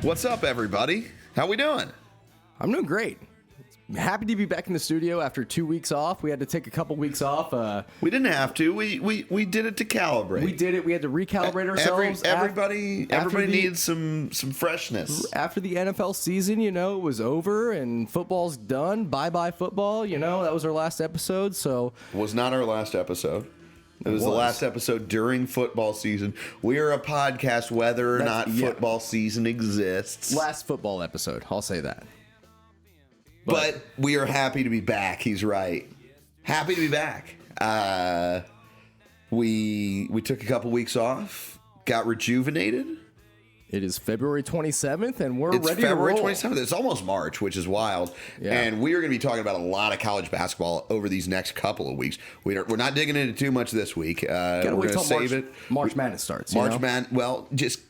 What's up, everybody? How we doing? I'm doing great. Happy to be back in the studio after 2 weeks off. We had to take a couple weeks off. We didn't have to. We did it to calibrate. We did it. We had to recalibrate ourselves. Everybody needs some freshness. After the NFL season, it was over and football's done. Bye-bye football. That was our last episode. So It was not our last episode. It was the last episode during football season. We are a podcast whether or not football season exists. Last football episode. I'll say that. But we are happy to be back. He's right. Happy to be back. We took a couple weeks off, got rejuvenated. It is February 27th, and we're ready to roll. It's February 27th. It's almost March, which is wild. Yeah. And we are going to be talking about a lot of college basketball over these next couple of weeks. We're not digging into too much this week. We're going to save it. March Madness starts. Just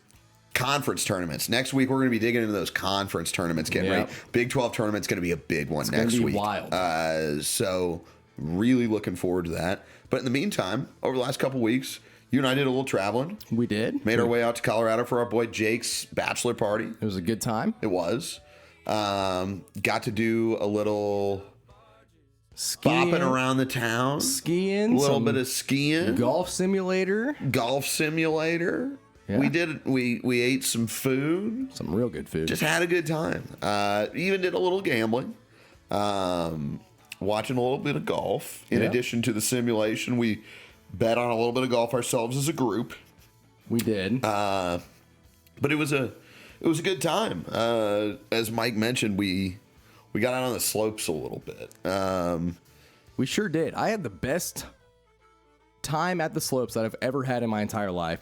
conference tournaments. Next week, we're going to be digging into those conference tournaments. Getting ready. Big 12 tournament's going to be a big one next week. Wild. So really looking forward to that. But in the meantime, over the last couple of weeks, you and I did a little traveling. We did. Made our way out to Colorado for our boy Jake's bachelor party. It was a good time. It was. Got to do a little skiing, bopping around the town. Skiing. A little bit of skiing. Golf simulator. Yeah. We did. We ate some food. Some real good food. Just had a good time. Even did a little gambling. Watching a little bit of golf. In addition to the simulation, we bet on a little bit of golf ourselves as a group. We did. But it was a good time. As Mike mentioned, we got out on the slopes a little bit. We sure did. I had the best time at the slopes that I've ever had in my entire life.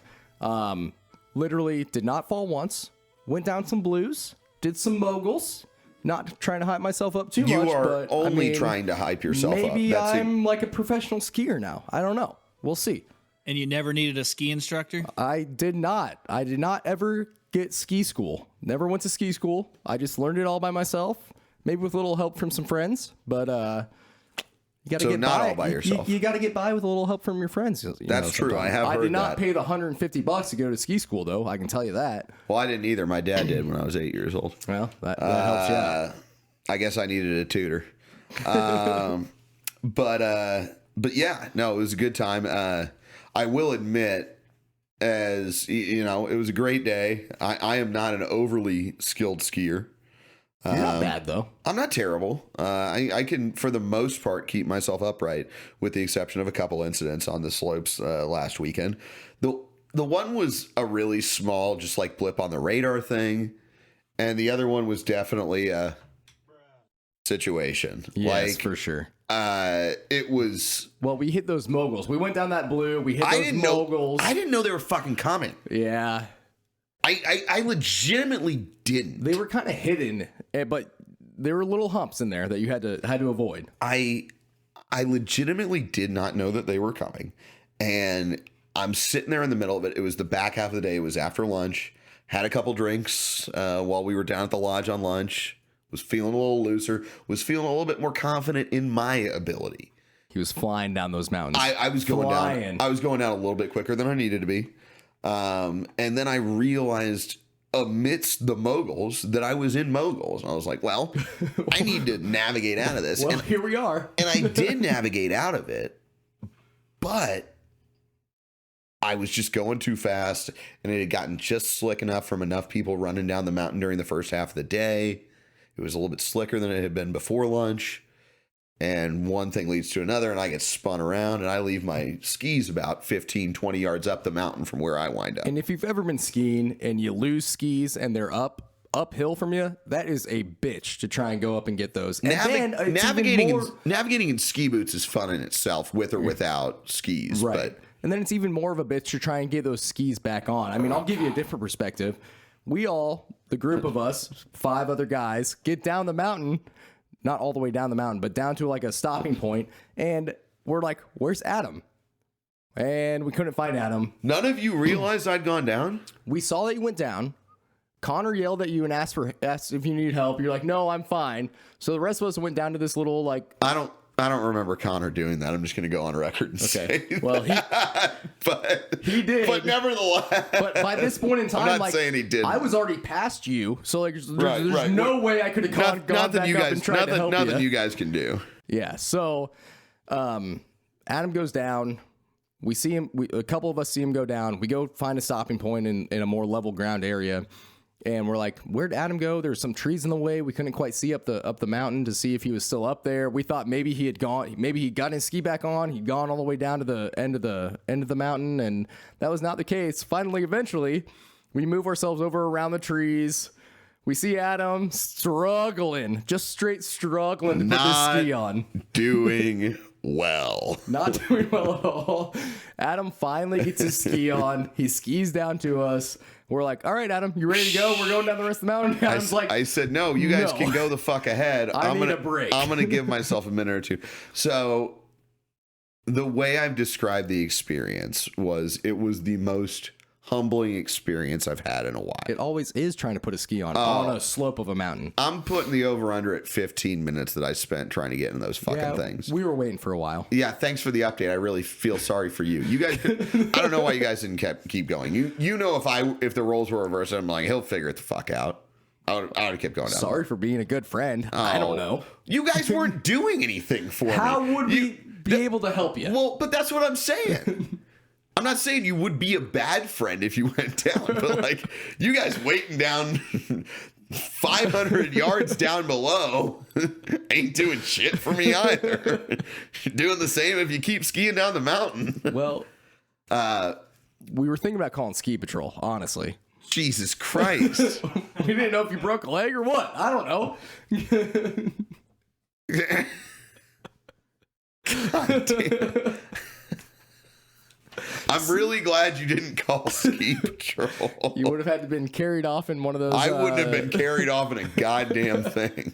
Literally did not fall once. Went down some blues. Did some moguls. Not trying to hype myself up too much. You are only trying to hype yourself up. Maybe I'm like a professional skier now. I don't know. We'll see. And you never needed a ski instructor? I did not. I did not ever get ski school. Never went to ski school. I just learned it all by myself. Maybe with a little help from some friends. But you got to get not by. all by yourself. You got to get by with a little help from your friends. That's true. I have heard that. I did not pay the $150 to go to ski school, though. I can tell you that. Well, I didn't either. My dad did when I was 8 years old. Well, that helps you out. I guess I needed a tutor. But yeah, no, it was a good time. I will admit, as it was a great day. I am not an overly skilled skier. You're not bad, though. I'm not terrible. I can, for the most part, keep myself upright, with the exception of a couple incidents on the slopes last weekend. The one was a really small, just like blip on the radar thing, and the other one was definitely a situation. Yes, for sure. It was. Well, we hit those moguls. We went down that blue. We hit those moguls. I didn't know they were fucking coming. Yeah. I legitimately didn't. They were kind of hidden, but there were little humps in there that you had to avoid. I legitimately did not know that they were coming, and I'm sitting there in the middle of it. It was the back half of the day. It was after lunch. Had a couple drinks while we were down at the lodge on lunch. Was feeling a little looser. Was feeling a little bit more confident in my ability. He was flying down those mountains. I was going down. I was going down a little bit quicker than I needed to be. And then I realized amidst the moguls that I was in moguls. And I was like, well, I need to navigate out of this. Well, here we are. And I did navigate out of it, but I was just going too fast, and it had gotten just slick enough from enough people running down the mountain during the first half of the day. It was a little bit slicker than it had been before lunch. And one thing leads to another, and I get spun around, and I leave my skis about 15, 20 yards up the mountain from where I wind up. And if you've ever been skiing and you lose skis and they're uphill from you, that is a bitch to try and go up and get those. And navigating in ski boots is fun in itself, with or without skis. Right. But and then it's even more of a bitch to try and get those skis back on. I mean, I'll give you a different perspective. We all, the group of us, 5 other guys, get down the mountain. Not all the way down the mountain, but down to like a stopping point, and we're like, where's Adam? And we couldn't find Adam. None of you realized I'd gone down? We saw that you went down. Connor yelled at you and asked if you need help. You're like, no, I'm fine. So the rest of us went down to this little like I don't remember Connor doing that. I'm just going to go on record and say well, but he did. But nevertheless, but by this point in time, I'm not saying he didn't. I was already past you, so like there's Right. no way I could have gone back up and tried to help you. Nothing you guys can do. Yeah. So, Adam goes down. We see him. A couple of us see him go down. We go find a stopping point in a more level ground area. And we're like, where'd Adam go? There's some trees in the way. We couldn't quite see up the mountain to see if he was still up there. We thought maybe he had gone. Maybe he got his ski back on. He'd gone all the way down to the end of the mountain, and that was not the case. Finally, eventually, we move ourselves over around the trees. We see Adam struggling, just straight struggling to put this ski on. Doing well. Not doing well at all. Adam finally gets his ski on. He skis down to us. We're like, all right, Adam, you ready to go? We're going down the rest of the mountain. Adam's like, I said, no, you guys no. can go the fuck ahead. I need a break. I'm going to give myself a minute or two. So the way I've described the experience was it was the most humbling experience I've had in a while. It always is trying to put a ski on a slope of a mountain. I'm putting the over-under at 15 minutes that I spent trying to get in those fucking things. We were waiting for a while. Yeah, thanks for the update. I really feel sorry for you. You guys, I don't know why you guys didn't keep going. You know, if the roles were reversed, I'm like, he'll figure it the fuck out. I would have kept going down. Sorry for being a good friend. I don't know. You guys weren't doing anything for me. How would we be able to help you? Well, but that's what I'm saying. I'm not saying you would be a bad friend if you went down, but like you guys waiting down 500 yards down below ain't doing shit for me either. Doing the same if you keep skiing down the mountain. Well, we were thinking about calling ski patrol, honestly. Jesus Christ. We didn't know if you broke a leg or what. I don't know. God damn. I'm really glad you didn't call ski patrol. You would have had to been carried off in one of those. I wouldn't have been carried off in a goddamn thing.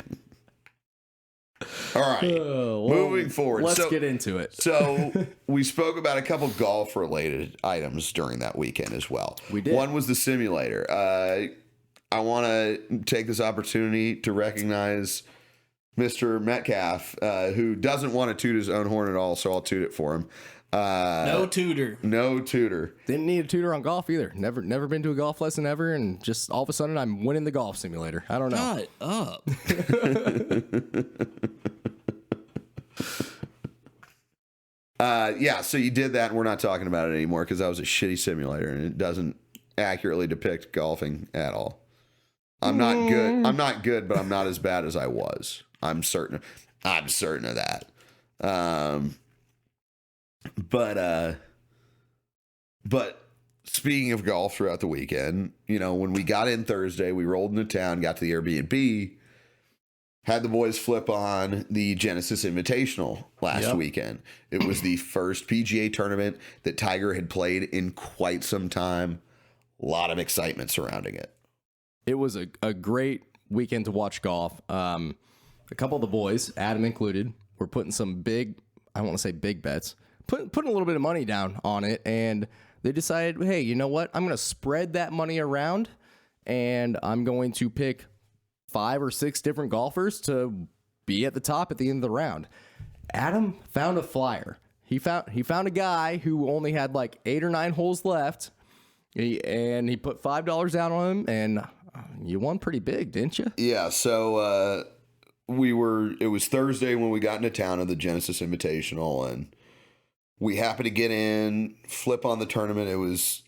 All right. Moving forward. Let's get into it. So we spoke about a couple golf related items during that weekend as well. We did. One was the simulator. I want to take this opportunity to recognize Mr. Metcalf, who doesn't want to toot his own horn at all, so I'll toot it for him. No tutor. No tutor. Didn't need a tutor on golf either. Never been to a golf lesson ever, and just all of a sudden I'm winning the golf simulator. I don't know. Shut up. Yeah, so you did that, and we're not talking about it anymore because that was a shitty simulator, and it doesn't accurately depict golfing at all. I'm not good, but I'm not as bad as I was. I'm certain of that. But speaking of golf throughout the weekend, you know, when we got in Thursday, we rolled into town, got to the Airbnb, had the boys flip on the Genesis Invitational last weekend. It was the first PGA tournament that Tiger had played in quite some time. A lot of excitement surrounding it. It was a great weekend to watch golf. A couple of the boys, Adam included, were putting some big, I want to say big bets, putting a little bit of money down on it, and they decided, hey, you know what? I'm going to spread that money around, and I'm going to pick 5 or 6 different golfers to be at the top at the end of the round. Adam found a flyer. He found a guy who only had like 8 or 9 holes left, and he put $5 down on him, and you won pretty big, didn't you? Yeah, so it was Thursday when we got into town of the Genesis Invitational, and we happened to get in, flip on the tournament. It was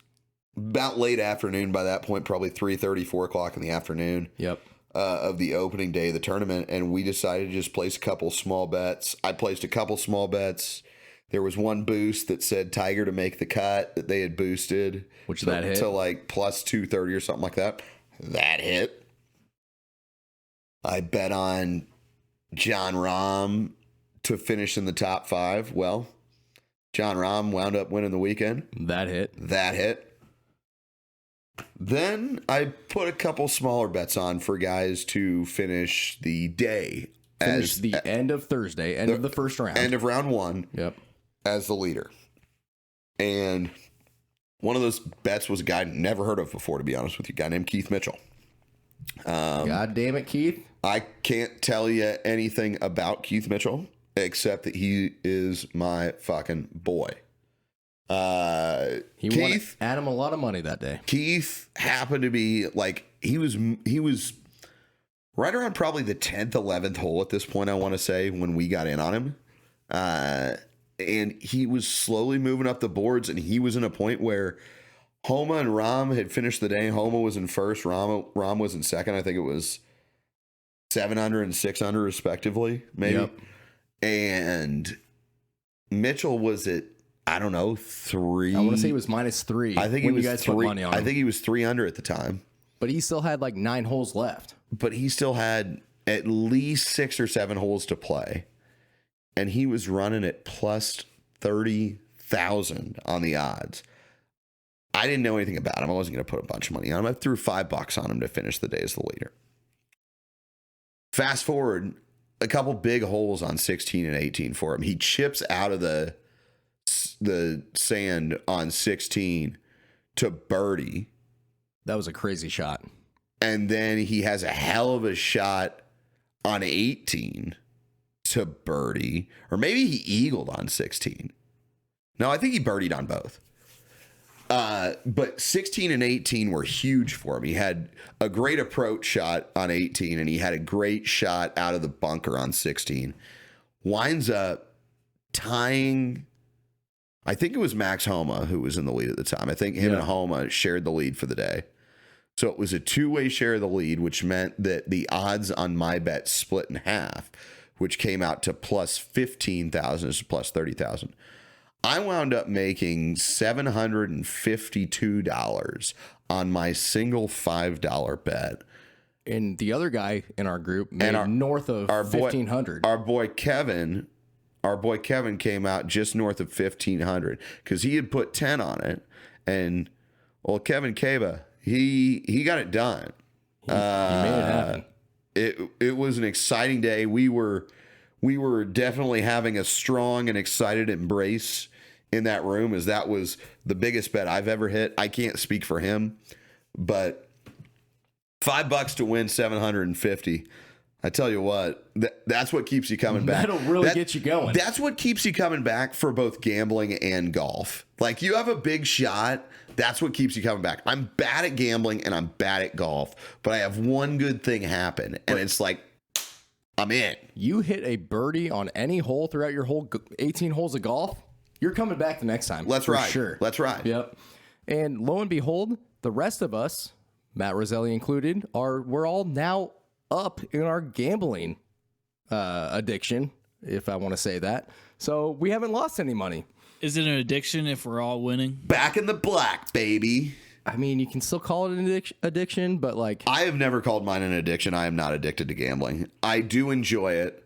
about late afternoon by that point, probably 3:30, 4 o'clock in the afternoon. Yep. Of the opening day of the tournament, and we decided to just place a couple small bets. I placed a couple small bets. There was one boost that said Tiger to make the cut that they had boosted. That hit? To like plus 230 or something like that. That hit. I bet on John Rahm to finish in the top 5. Well, John Rahm wound up winning the weekend. That hit. Then I put a couple smaller bets on for guys to finish the day. Finish the end of Thursday, end of the first round. End of round 1. Yep. As the leader. And one of those bets was a guy I'd never heard of before, to be honest with you, a guy named Keith Mitchell. God damn it, Keith. I can't tell you anything about Keith Mitchell. except that he is my fucking boy. He won Adam a lot of money that day. Keith happened to be like, he was right around probably the 10th, 11th hole at this point, I want to say, when we got in on him. And he was slowly moving up the boards, and he was in a point where Homa and Ram had finished the day. Homa was in first, Ram was in second. I think it was 700 and 600 respectively, maybe. Yep. And Mitchell was at, I don't know, 3. I want to say he was -3. I think when he was you guys 3. put money on him. I think he was 300 at the time. But he still had like 9 holes left. But he still had at least 6 or 7 holes to play. And he was running at plus 30,000 on the odds. I didn't know anything about him. I wasn't going to put a bunch of money on him. I threw $5 on him to finish the day as the leader. Fast forward, a couple big holes on 16 and 18 for him. He chips out of the sand on 16 to birdie. That was a crazy shot. And then he has a hell of a shot on 18 to birdie. Or maybe he eagled on 16. No, I think he birdied on both. But 16 and 18 were huge for him. He had a great approach shot on 18, and he had a great shot out of the bunker on 16. Winds up tying, I think it was Max Homa who was in the lead at the time. I think him and Homa shared the lead for the day. So it was a two-way share of the lead, which meant that the odds on my bet split in half, which came out to plus 15,000 to plus 30,000. I wound up making $752 on my single $5 bet. And the other guy in our group made north of 1,500. Our boy Kevin came out just north of 1,500 because he had put 10 on it. And, well, Kevin Kaba, he got it done. He made it happen. It was an exciting day. We were definitely having a strong and excited embrace in that room, as that was the biggest bet I've ever hit. I can't speak for him, but $5 to win 750. I tell you what, that's what keeps you coming back. That'll really get you going. That's what keeps you coming back for both gambling and golf. Like, you have a big shot. That's what keeps you coming back. I'm bad at gambling and I'm bad at golf, but I have one good thing happen, and it's like, I'm in. You hit a birdie on any hole throughout your whole 18 holes of golf, you're coming back the next time. Let's ride. Sure. Let's ride. Yep. And lo and behold, the rest of us, Matt Roselli included, we're all now up in our gambling addiction, if I want to say that. So we haven't lost any money. Is it an addiction if we're all winning? Back in the black, baby. I mean, you can still call it an addiction, but like... I have never called mine an addiction. I am not addicted to gambling. I do enjoy it,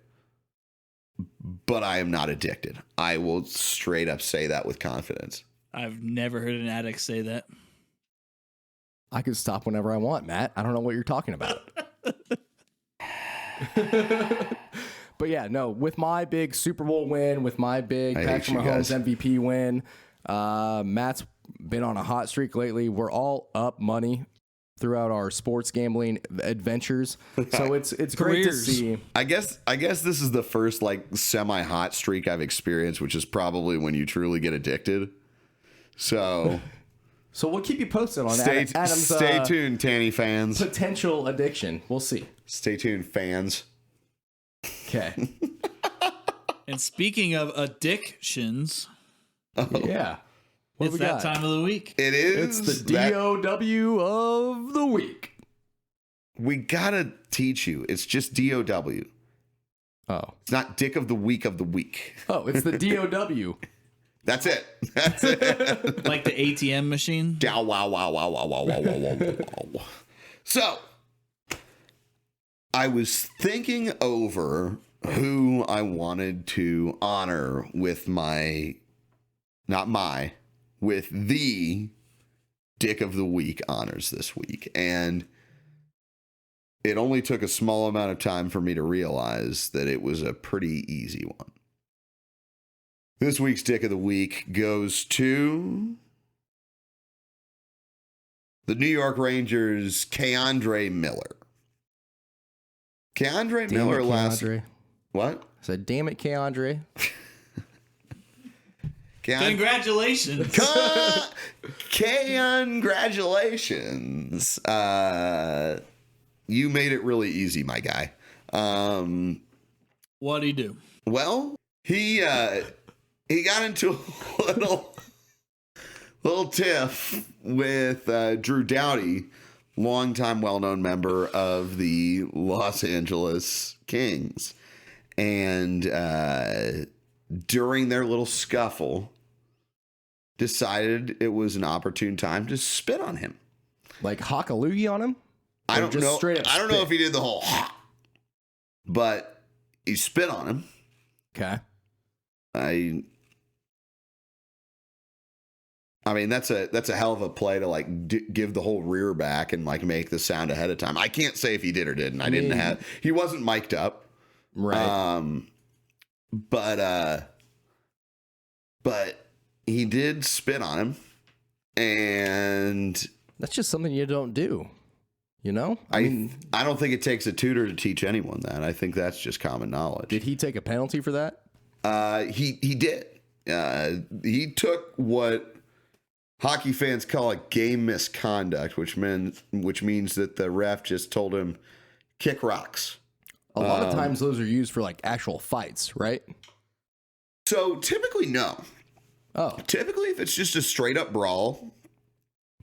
but I am not addicted. I will straight up say that with confidence. I've never heard an addict say that. I can stop whenever I want, Matt. I don't know what you're talking about. But yeah, no, with my big Super Bowl win, with my big Patrick Mahomes MVP win, Matt's been on a hot streak lately. We're all up money throughout our sports gambling adventures. So it's great to see. I guess this is the first like semi-hot streak I've experienced, which is probably when you truly get addicted. So we'll keep you posted on Adam's stay tuned, TANY fans. Potential addiction. We'll see. Stay tuned, fans. Okay. And speaking of addictions, yeah. What it's that time of the week. It is. It's the DOW of the week. We gotta teach you. It's just DOW. Oh. It's not Dick of the Week of the week. Oh, it's the DOW. That's it. That's it. Like the ATM machine. Dow, wow, wow, wow, wow, wow, wow, wow, wow, wow. So, I was thinking over who I wanted to honor with with the Dick of the Week honors this week. And it only took a small amount of time for me to realize that it was a pretty easy one. This week's Dick of the Week goes to the New York Rangers' K'Andre Miller. K'Andre Miller last... K'Andre. What? said, damn it, Keandre. Congratulations. Congratulations. You made it really easy, my guy. What'd he do? Well, he got into a little tiff with Drew Doughty, longtime well-known member of the Los Angeles Kings. And during their little scuffle, decided it was an opportune time to spit on him. Like hock a loogie on him? I Or don't just know. straight up I don't know spit? if he did the whole, but he spit on him. Okay. I mean, that's a hell of a play to like give the whole rear back and like make the sound ahead of time. I can't say if he did or didn't. He wasn't mic'd up. Right. But he did spit on him, and That's just something you don't do. You know? I don't think it takes a tutor to teach anyone that. I think that's just common knowledge. Did he take a penalty for that? He did. He took what hockey fans call a game misconduct, which means that the ref just told him kick rocks. A lot of times those are used for like actual fights, right? So typically, no. Oh, Typically, if it's just a straight up brawl,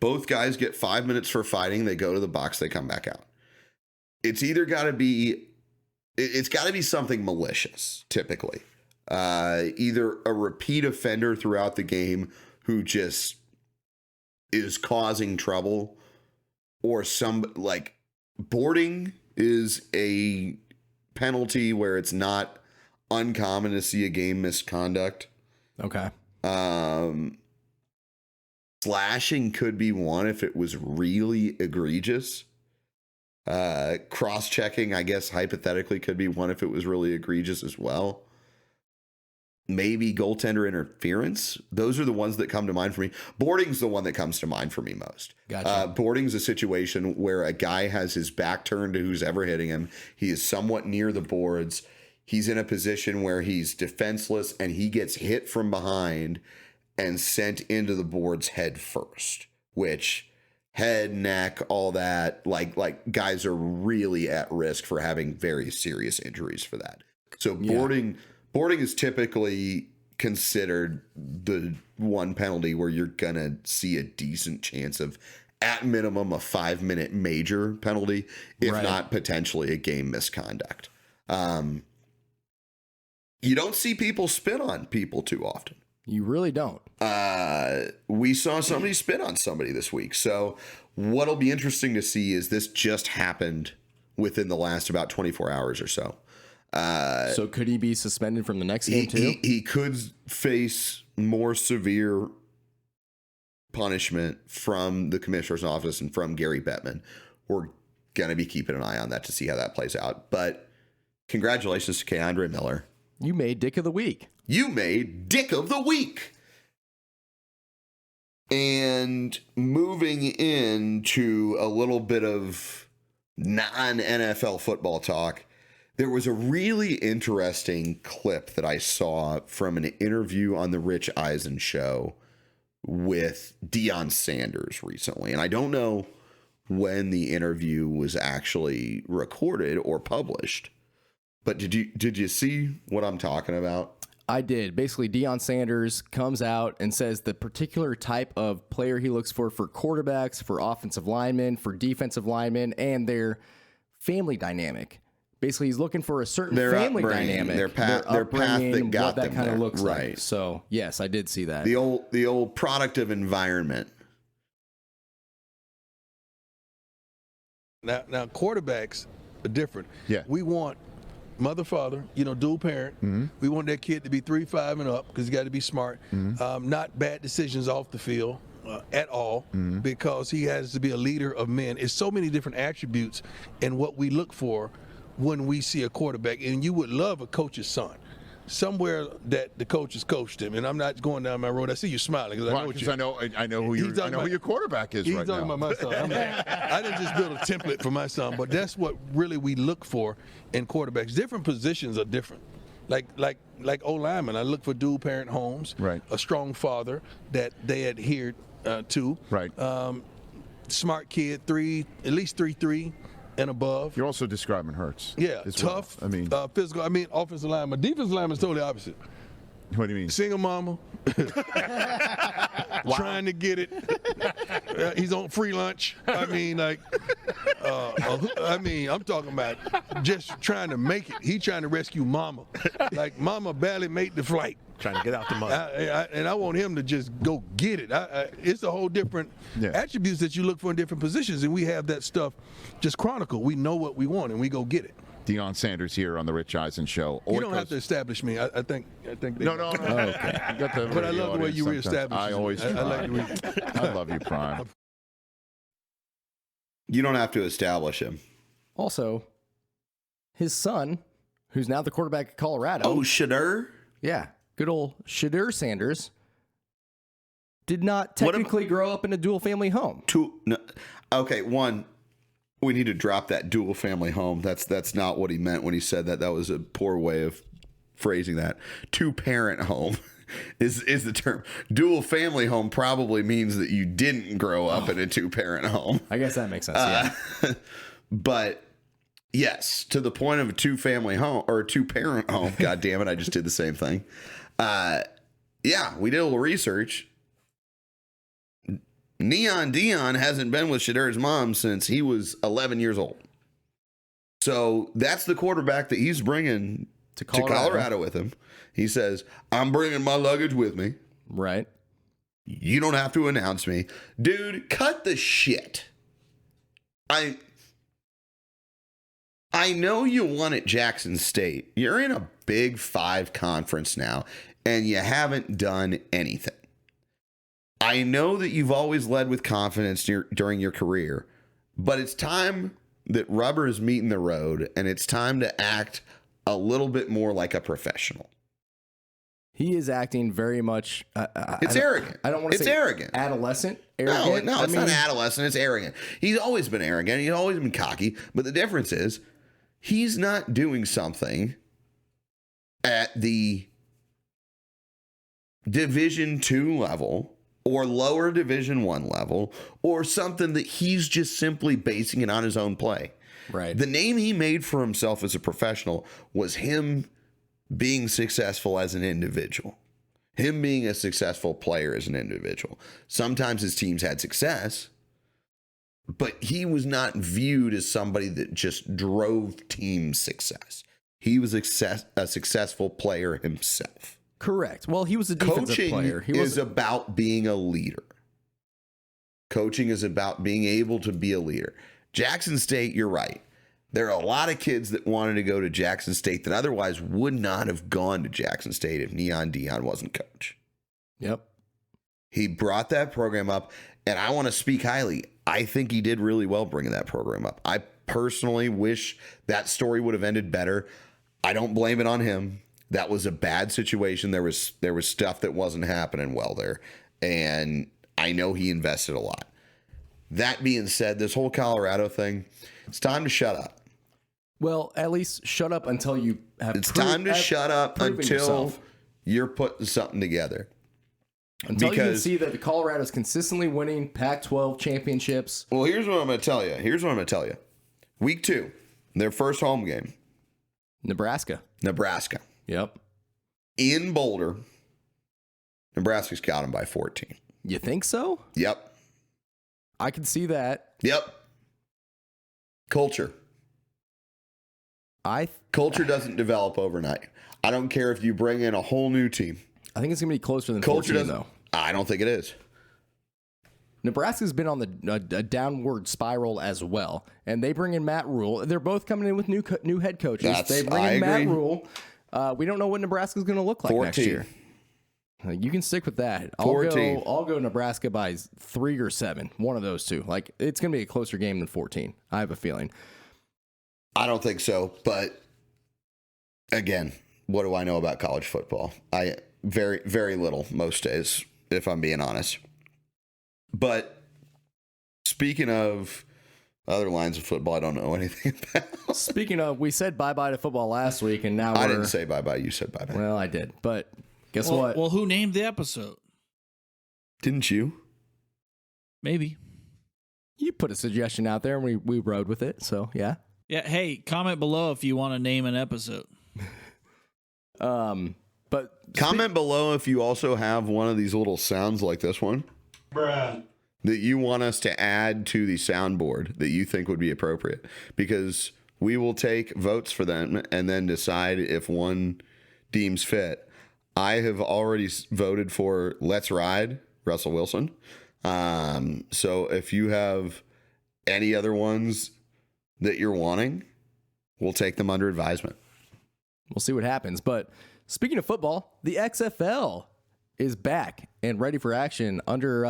both guys get 5 minutes for fighting. They go to the box. They come back out. It's either got to be something malicious, typically. Either a repeat offender throughout the game who just is causing trouble, or some like boarding is a penalty where it's not uncommon to see a game misconduct. okay. Slashing could be one if it was really egregious. Cross-checking, I guess, hypothetically could be one if it was really egregious as well. Maybe goaltender interference. Those are the ones that come to mind for me. Boarding's the one that comes to mind for me most. Gotcha. Boarding's a situation where a guy has his back turned to who's ever hitting him. He is somewhat near the boards. He's in a position where he's defenseless and he gets hit from behind and sent into the boards head first, which head, neck, all that, like guys are really at risk for having very serious injuries for that. So boarding is typically considered the one penalty where you're going to see a decent chance of, at minimum, a 5-minute major penalty, if not potentially a game misconduct. You don't see people spit on people too often. You really don't. We saw somebody spit on somebody this week. So what'll be interesting to see is this just happened within the last about 24 hours or so. So could he be suspended from the next game too? He could face more severe punishment from the commissioner's office and from Gary Bettman. We're going to be keeping an eye on that to see how that plays out. But congratulations to Keandre Miller. You made Dick of the Week. You made Dick of the Week. And moving into a little bit of non-NFL football talk, there was a really interesting clip that I saw from an interview on the Rich Eisen show with Deion Sanders recently. And I don't know when the interview was actually recorded or published, but did you see what I'm talking about? I did. Basically, Deion Sanders comes out and says the particular type of player he looks for quarterbacks, for offensive linemen, for defensive linemen, and their family dynamic. Basically, he's looking for a certain family dynamic. Their path that got what that them kind there. of looks Right. like. So, yes, I did see that. The old product of environment. Now quarterbacks are different. Yeah. We want mother, father, dual parent. Mm-hmm. We want that kid to be 3-5 and up because he's got to be smart. Mm-hmm. Not bad decisions off the field at all because he has to be a leader of men. It's so many different attributes and what we look for when we see a quarterback. And you would love a coach's son. Somewhere that the coach has coached him, and I'm not going down my road. I see you smiling because I know who your quarterback is He's right talking now. about my son. I didn't just build a template for my son, but that's what really we look for in quarterbacks. Different positions are different. like O-linemen. I look for dual parent homes, Right. a strong father that they adhered to, Right. Smart kid, at least 3.3 and above. You're also describing Hurts. Yeah, as well. tough. I mean, physical. I mean, offensive lineman. Defensive lineman is totally opposite. what do you mean? Single mama, trying to get it. He's on free lunch. I mean, I'm talking about just trying to make it. He trying to rescue mama. Like mama barely made the flight. Trying to get out the mud. And I want him to just go get it. It's a whole different attributes that you look for in different positions, and we have that stuff just chronicled. We know what we want, and we go get it. Deion Sanders here on the Rich Eisen Show. You don't have to establish me. I think. No. Okay. You got the But I radio love the way audience you sometimes. reestablish. I always try. I like the I love you, Prime. You don't have to establish him. Also, his son, who's now the quarterback of Colorado. Oh, Shadur? Yeah. Good old Shadur Sanders did not technically grow up in a dual family home. No, okay, one, we need to drop that dual family home. That's not what he meant when he said that. That was a poor way of phrasing that. Two parent home is the term. Dual family home probably means that you didn't grow up in a two parent home. I guess that makes sense. Yeah. But yes, to the point of a two family home or a two parent home. God damn it, I just did the same thing. Yeah, we did a little research. Neon Deion hasn't been with Shadur's mom since he was 11 years old. So that's the quarterback that he's bringing to Colorado with him. He says, I'm bringing my luggage with me. Right. You don't have to announce me. Dude, cut the shit. I know you won at Jackson State. You're in a Big Five conference now, and you haven't done anything. I know that you've always led with confidence during your career, but it's time that rubber is meeting the road, and it's time to act a little bit more like a professional. He is acting very much. It's arrogant. I don't want to say arrogant. Adolescent. Arrogant. No, it's not adolescent. It's arrogant. He's always been arrogant. He's always been cocky. But the difference is he's not doing something at the Division II level or lower Division I level or something that he's just simply basing it on his own play. Right. The name he made for himself as a professional was him being successful as an individual, him being a successful player as an individual. Sometimes his teams had success, but he was not viewed as somebody that just drove team success. He was a successful player himself. Correct. Well, he was a defensive player. Coaching is about being a leader. Coaching is about being able to be a leader. Jackson State, you're right. There are a lot of kids that wanted to go to Jackson State that otherwise would not have gone to Jackson State if Neon Deion wasn't coach. Yep. He brought that program up, and I want to speak highly. I think he did really well bringing that program up. I personally wish that story would have ended better. I don't blame it on him. That was a bad situation. There was stuff that wasn't happening well there, and I know he invested a lot. That being said, this whole Colorado thing, it's time to shut up. Well, at least shut up until you have. It's time to shut up until yourself. You're putting something together. Until you can see that the Colorado's consistently winning Pac-12 championships. Well, here's what I'm going to tell you. Week 2, their first home game. Nebraska. Yep. In Boulder. Nebraska's got them by 14. You think so? Yep. I can see that. Yep. Culture. Culture doesn't develop overnight. I don't care if you bring in a whole new team. I think it's going to be closer than Culture 14, though. I don't think it is. Nebraska's been on a downward spiral as well, and they bring in Matt Rule. They're both coming in with new head coaches. They bring in Matt Rule. We don't know what Nebraska's going to look like 14. next year. You can stick with that. 14. I'll go Nebraska by 3 or 7. One of those two. Like, it's going to be a closer game than 14. I have a feeling. I don't think so, but again, what do I know about college football? I very, very little most days, if I'm being honest. But speaking of Other lines of football I don't know anything about. Speaking of, we said bye-bye to football last week, and now I didn't say bye-bye. You said bye-bye. Well, I did. But guess what? Well, who named the episode? Didn't you? Maybe. You put a suggestion out there, and we rode with it. So, yeah. Yeah. Hey, comment below if you want to name an episode. But Comment below if you also have one of these little sounds like this one. Bruh. That you want us to add to the soundboard that you think would be appropriate, because we will take votes for them and then decide if one deems fit. I have already voted for Let's Ride, Russell Wilson. So if you have any other ones that you're wanting, we'll take them under advisement. we'll see what happens. But speaking of football, the XFL is back and ready for action under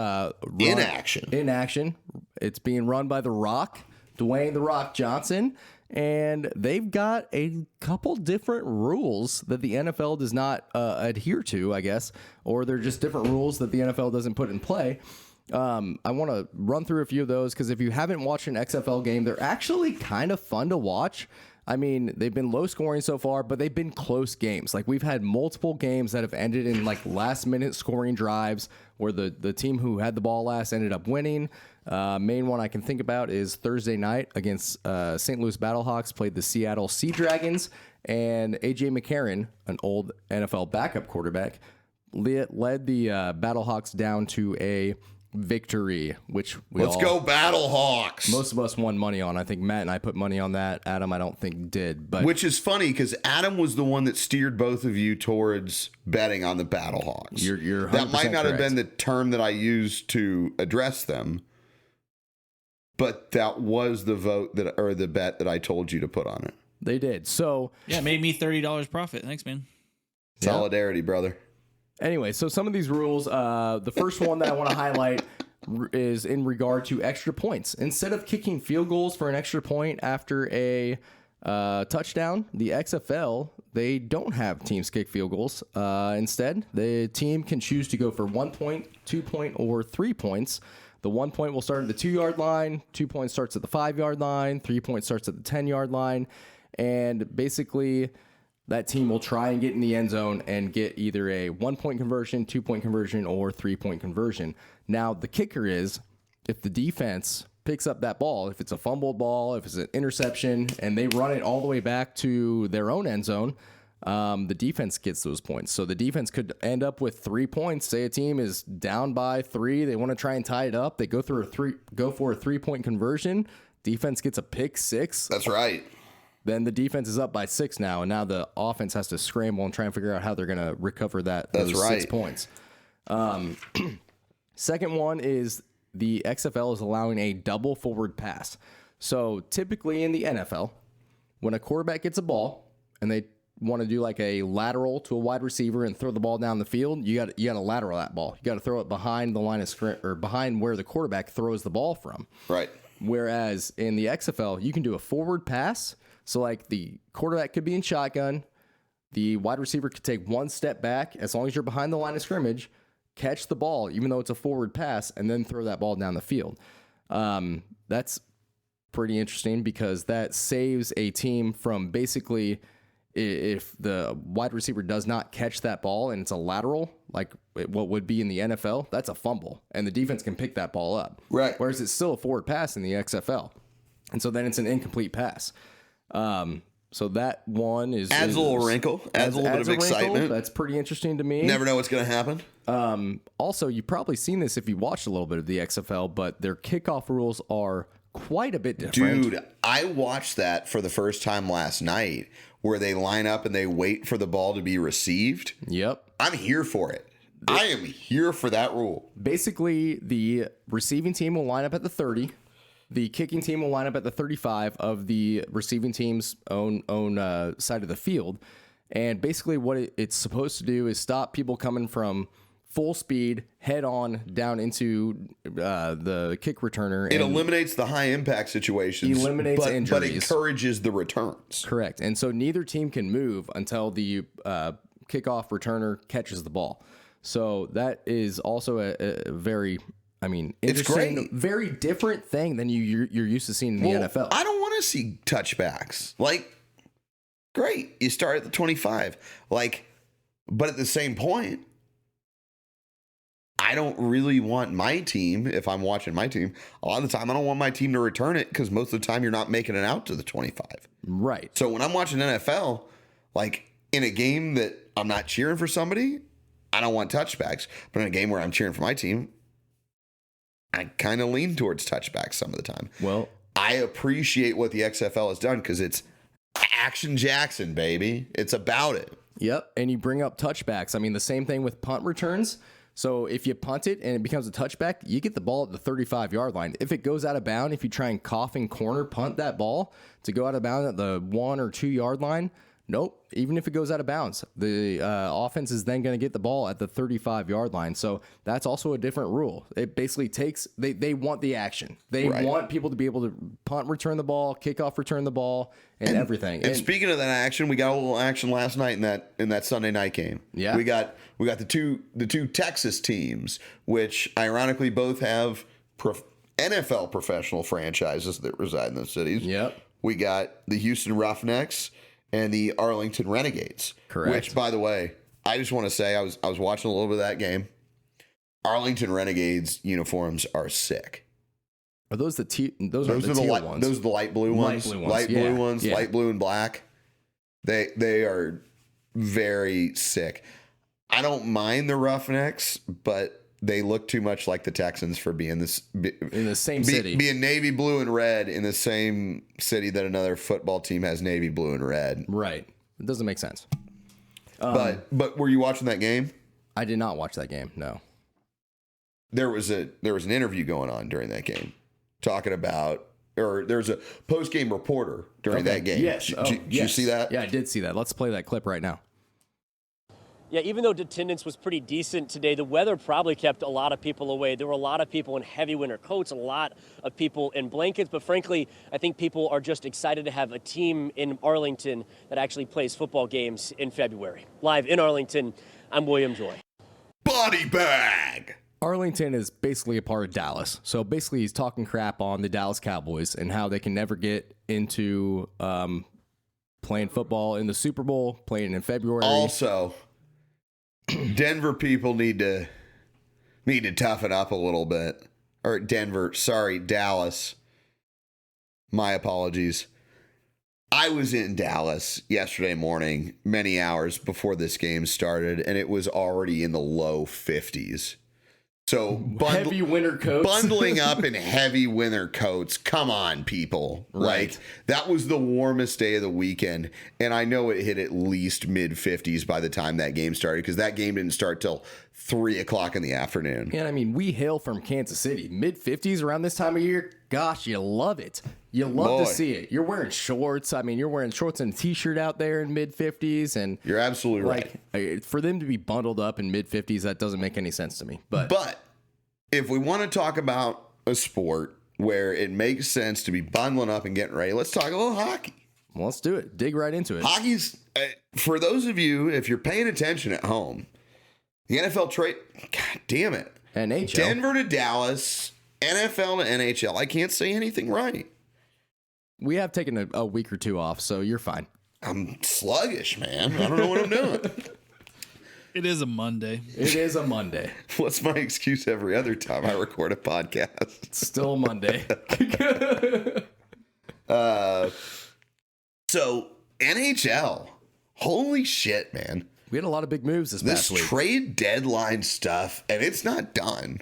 In action. It's being run by The Rock, Dwayne The Rock Johnson, and they've got a couple different rules that the NFL does not adhere to, I guess, or they're just different rules that the NFL doesn't put in play. I want to run through a few of those because if you haven't watched an XFL game, they're actually kind of fun to watch. I mean, they've been low scoring so far, but they've been close games. Like, we've had multiple games that have ended in like last minute scoring drives where the team who had the ball last ended up winning. Main one I can think about is Thursday night against St. Louis Battlehawks, played the Seattle Sea Dragons, and A.J. McCarron, an old NFL backup quarterback, led the Battlehawks down to a victory, which Let's go Battlehawks. Most of us won money on. I think Matt and I put money on that. Adam, I don't think did. But which is funny because Adam was the one that steered both of you towards betting on the Battlehawks. You're 100% that might not have correct. been the term that I used to address them, but that was the vote that, or the bet that I told you to put on it. They did. So Yeah, it made me $30 profit. Thanks, man. Solidarity, brother. anyway, so some of these rules, the first one that I want to highlight is in regard to extra points. Instead of kicking field goals for an extra point after a touchdown, the XFL, they don't have teams kick field goals. Instead, the team can choose to go for 1 point, 2 point, or 3 points. The 1 point will start at the 2 yard line, 2 points starts at the 5 yard line, 3 points starts at the 10 yard line, and basically that team will try and get in the end zone and get either a 1 point conversion, 2 point conversion, or 3 point conversion. Now, the kicker is if the defense picks up that ball, if it's a fumbled ball, if it's an interception, and they run it all the way back to their own end zone, the defense gets those points. So the defense could end up with 3 points. Say a team is down by 3, they want to try and tie it up. They go for a 3 point conversion. Defense gets a pick 6. That's right. Then the defense is up by 6 now, and now the offense has to scramble and try and figure out how they're going to recover those 6 points. Second one is the XFL is allowing a double forward pass. So typically in the NFL, when a quarterback gets a ball and they want to do like a lateral to a wide receiver and throw the ball down the field, you got to lateral that ball. You got to throw it behind the line of scrimmage or behind where the quarterback throws the ball from. Right. Whereas in the XFL, you can do a forward pass. So like the quarterback could be in shotgun, the wide receiver could take 1 step back as long as you're behind the line of scrimmage, catch the ball, even though it's a forward pass, and then throw that ball down the field. That's pretty interesting because that saves a team from basically if the wide receiver does not catch that ball and it's a lateral, like what would be in the NFL, that's a fumble, and the defense can pick that ball up. Right. Whereas it's still a forward pass in the XFL. And so then it's an incomplete pass. So that one Adds a little wrinkle. Adds a little bit of excitement. That's pretty interesting to me. Never know what's going to happen. Also, you've probably seen this if you watched a little bit of the XFL, but their kickoff rules are quite a bit different. Dude, I watched that for the first time last night where they line up and they wait for the ball to be received. Yep. I'm here for it. I am here for that rule. Basically, the receiving team will line up at the 30. The kicking team will line up at the 35 of the receiving team's own side of the field. And basically what it's supposed to do is stop people coming from full speed, head on, down into the kick returner. It eliminates the high impact situations. Eliminates but injuries. encourages the returns. Correct. And so neither team can move until the kickoff returner catches the ball. So that is also a very I mean, It's interesting, great. very different thing than you're used to seeing in the NFL. I don't want to see touchbacks. Like, great, you start at the 25. Like, but at the same point, I don't really want my team, if I'm watching my team, a lot of the time I don't want my team to return it because most of the time you're not making it out to the 25. Right. So when I'm watching NFL, like in a game that I'm not cheering for somebody, I don't want touchbacks. But in a game where I'm cheering for my team, I kind of lean towards touchbacks some of the time. Well, I appreciate what the XFL has done because it's Action Jackson, baby. It's about it. yep. And you bring up touchbacks. I mean, the same thing with punt returns. So if you punt it and it becomes a touchback, you get the ball at the 35-yard line. If it goes out of bounds, if you try and cough and corner punt that ball to go out of bounds at the 1 or 2 yard line, nope. Even if it goes out of bounds, the offense is then going to get the ball at the 35-yard line. So that's also a different rule. It basically takes, they want the action. They want people to be able to punt, return the ball, kickoff, return the ball, and everything. And speaking of that action, we got a little action last night in that Sunday night game. Yeah. We got the two Texas teams, which ironically both have NFL professional franchises that reside in those cities. Yep. We got the Houston Roughnecks and the Arlington Renegades. Correct. Which, by the way, I just want to say I was watching a little bit of that game. Arlington Renegades uniforms are sick. Are those the those are the teal ones? Those are the light blue ones. Light blue ones, Yeah. light blue and black. They are very sick. I don't mind the Roughnecks, but they look too much like the Texans for being in the same city. Being navy blue and red in the same city that another football team has navy blue and red. Right. It doesn't make sense. But were you watching that game? I did not watch that game. No. There was an interview going on during that game talking about, or there's a post-game reporter during that game. Yes. Did you see that? Yeah, I did see that. Let's play that clip right now. Yeah, even though attendance was pretty decent today, the weather probably kept a lot of people away. There were a lot of people in heavy winter coats, a lot of people in blankets, but frankly, I think people are just excited to have a team in Arlington that actually plays football games in February. Live in Arlington, I'm William Joy. Body bag! Arlington is basically a part of Dallas. So basically he's talking crap on the Dallas Cowboys and how they can never get into playing football in the Super Bowl, playing in February. Also, Denver people need to toughen up a little bit. Or Dallas. My apologies. I was in Dallas yesterday morning, many hours before this game started, and it was already in the low 50s. So heavy winter coats. Bundling up in heavy winter coats. Come on, people. Right. Like, that was the warmest day of the weekend. And I know it hit at least mid 50s by the time that game started, because that game didn't start till 3 o'clock in the afternoon. And I mean, we hail from Kansas City. Mid 50s around this time of year. Gosh, you love it. You love to see it. You're wearing shorts. I mean, you're wearing shorts and a t-shirt out there in mid 50s. And You're absolutely right. For them to be bundled up in mid 50s, that doesn't make any sense to me. But if we want to talk about a sport where it makes sense to be bundling up and getting ready, let's talk a little hockey. Well, let's do it. Dig right into it. Hockey's, for those of you, if you're paying attention at home, the NFL trade, God damn it. NHL. Denver to Dallas, NFL to NHL. I can't say anything right. We have taken a week or two off, so you're fine. I'm sluggish, man. I don't know what I'm doing. It is a Monday. It is a Monday. What's my excuse every other time I record a podcast? It's still a Monday. So NHL, holy shit, man. We had a lot of big moves this This past week. trade deadline stuff, and it's not done.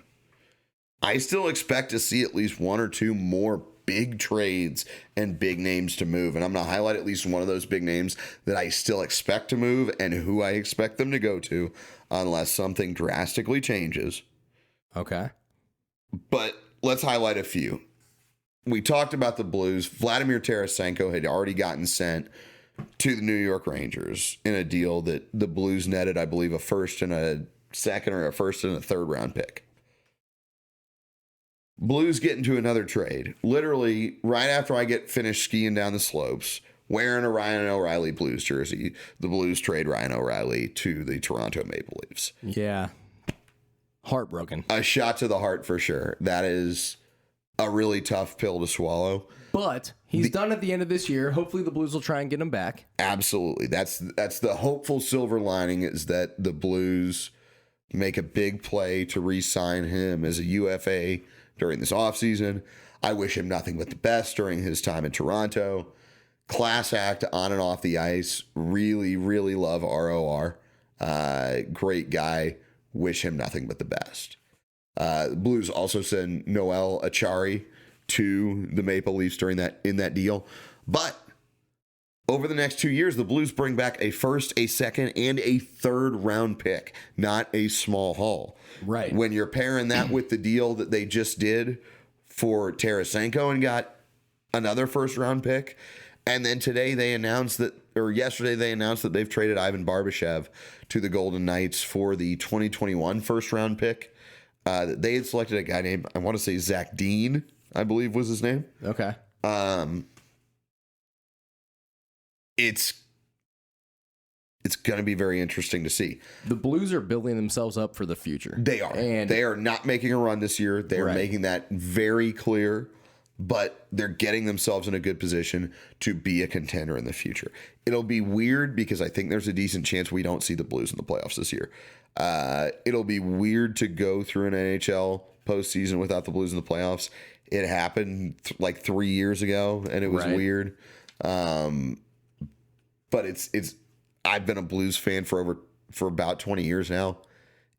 I still expect to see at least one or two more big trades and big names to move. And I'm going to highlight at least one of those big names that I still expect to move and who I expect them to go to, unless something drastically changes. Okay. But let's highlight a few. We talked about the Blues. Vladimir Tarasenko had already gotten sent to the New York Rangers in a deal that the Blues netted, I believe, a first and a second or a first and a third round pick. Blues get into another trade. Literally, right after I get finished skiing down the slopes, wearing a Ryan O'Reilly Blues jersey, the Blues trade Ryan O'Reilly to the Toronto Maple Leafs. Yeah. Heartbroken. A shot to the heart for sure. That is a really tough pill to swallow. But he's done at the end of this year. Hopefully the Blues will try and get him back. Absolutely. That's the hopeful silver lining, is that the Blues make a big play to re-sign him as a UFA during this offseason. I wish him nothing but the best during his time in Toronto. Class act on and off the ice. Really, really love ROR. Great guy. Wish him nothing but the best. The Blues also send Noel Achari to the Maple Leafs in that deal. But over the next 2 years, the Blues bring back a first, a second, and a third round pick. Not a small haul. Right. When you're pairing that with the deal that they just did for Tarasenko and got another first round pick, and then yesterday they announced that they've traded Ivan Barbashev to the Golden Knights for the 2021 first round pick. They had selected a guy named, I want to say Zach Dean, I believe was his name. Okay. It's going to be very interesting to see. The Blues are building themselves up for the future. They are. And they are not making a run this year. They are making that very clear, but they're getting themselves in a good position to be a contender in the future. It'll be weird because I think there's a decent chance we don't see the Blues in the playoffs this year. It'll be weird to go through an NHL postseason without the Blues in the playoffs. It happened like 3 years ago, and it was weird. But it's I've been a Blues fan for about 20 years now.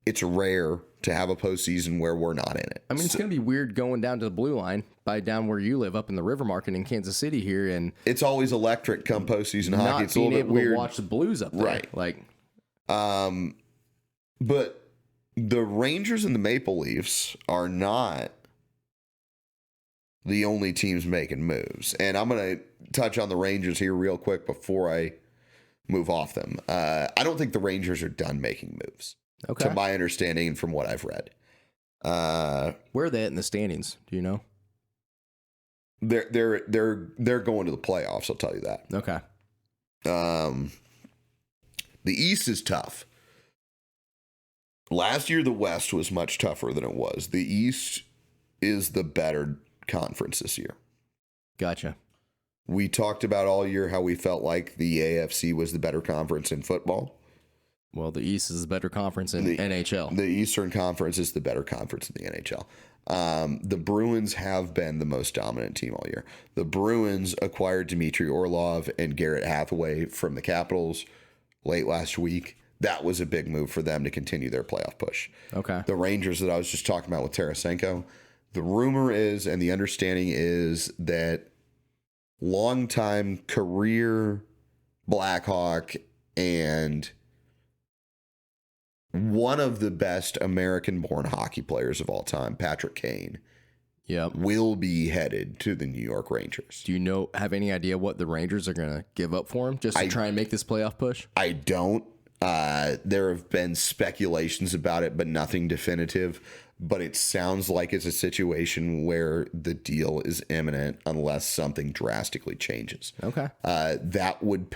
It's rare to have a postseason where we're not in it. I mean, it's going to be weird going down to the blue line by down where you live up in the River Market in Kansas City here, and it's always electric come postseason hockey. not It's a little being bit able weird to watch the Blues up there. Right. Like, but the Rangers and the Maple Leafs are not the only teams making moves. And I'm going to touch on the Rangers here real quick before I move off them. I don't think the Rangers are done making moves. okay. To my understanding and from what I've read. Where are they at in the standings? Do you know? They're going to the playoffs, I'll tell you that. Okay. The East is tough. Last year, the West was much tougher than it was. The East is the better conference this year. Gotcha. We talked about all year how we felt like the AFC was the better conference in football. Well, the East is a better conference in NHL. The Eastern Conference is the better conference in the NHL. The Bruins have been the most dominant team all year. The Bruins acquired Dmitry Orlov and Garrett Hathaway from the Capitals late last week. That was a big move for them to continue their playoff push. Okay. The Rangers that I was just talking about with Tarasenko, the rumor is and the understanding is that longtime career Blackhawk and one of the best American-born hockey players of all time, Patrick Kane, will be headed to the New York Rangers. Do you have any idea what the Rangers are going to give up for him just to try and make this playoff push? I don't. There have been speculations about it, but nothing definitive. But it sounds like it's a situation where the deal is imminent unless something drastically changes. Okay. That would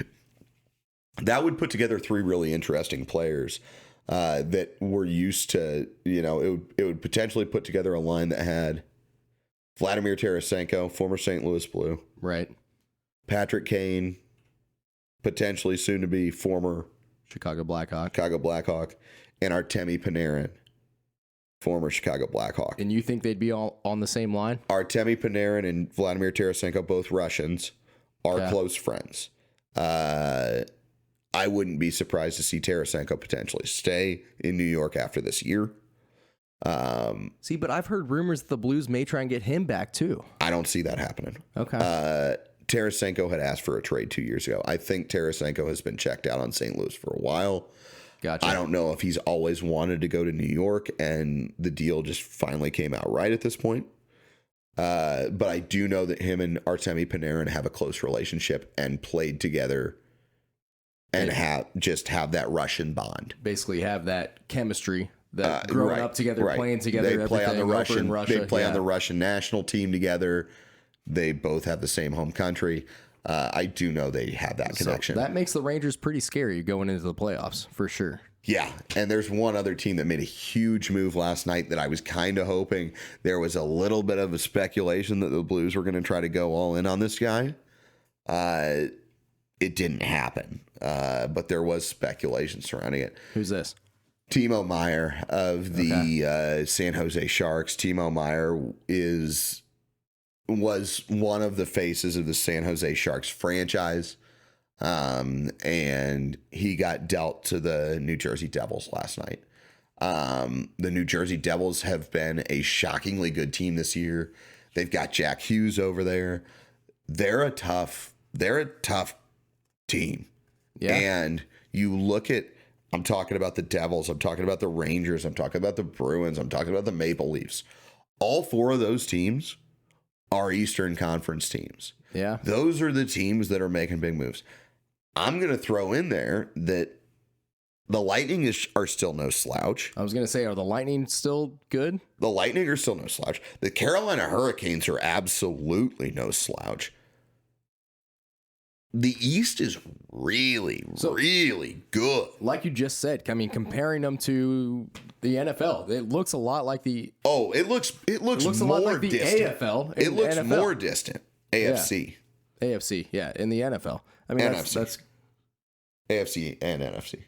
put together three really interesting players that were used to, it would potentially put together a line that had Vladimir Tarasenko, former St. Louis Blue. Right. Patrick Kane, potentially soon to be former Chicago Blackhawk, and Artemi Panarin, former Chicago Blackhawk. And you think they'd be all on the same line? Artemi Panarin and Vladimir Tarasenko, both Russians, are close friends. I wouldn't be surprised to see Tarasenko potentially stay in New York after this year. See, but I've heard rumors that the Blues may try and get him back too. I don't see that happening. Okay. Tarasenko had asked for a trade 2 years ago. I think Tarasenko has been checked out on St. Louis for a while. Gotcha. I don't know if he's always wanted to go to New York and the deal just finally came out right at this point. But I do know that him and Artemi Panarin have a close relationship and played together and have that Russian bond. Basically have that chemistry that growing up together, playing together, they play on the Russian. Russia, They play on the Russian national team together. They both have the same home country. I do know they have that connection. So that makes the Rangers pretty scary going into the playoffs, for sure. Yeah, and there's one other team that made a huge move last night that I was kind of hoping there was a little bit of a speculation that the Blues were going to try to go all in on this guy. It didn't happen, but there was speculation surrounding it. Who's this? Timo Meier of the San Jose Sharks. Timo Meier was one of the faces of the San Jose Sharks franchise. And he got dealt to the New Jersey Devils last night. The New Jersey Devils have been a shockingly good team this year. They've got Jack Hughes over there. They're a tough team. Yeah. And you look at, I'm talking about the Devils, I'm talking about the Rangers, I'm talking about the Bruins, I'm talking about the Maple Leafs. All four of those teams are Eastern Conference teams. Yeah. Those are the teams that are making big moves. I'm going to throw in there that the Lightning are still no slouch. I was going to say, are the Lightning still good? The Lightning are still no slouch. The Carolina Hurricanes are really no slouch. The East is really good. Like you just said, I mean, comparing them to the NFL, it looks a lot like the. Oh, it looks a more lot like the distant. AFL. It looks NFL. more distant. AFC. Yeah. AFC, yeah, in the NFL. I mean, NFC. that's AFC and NFC.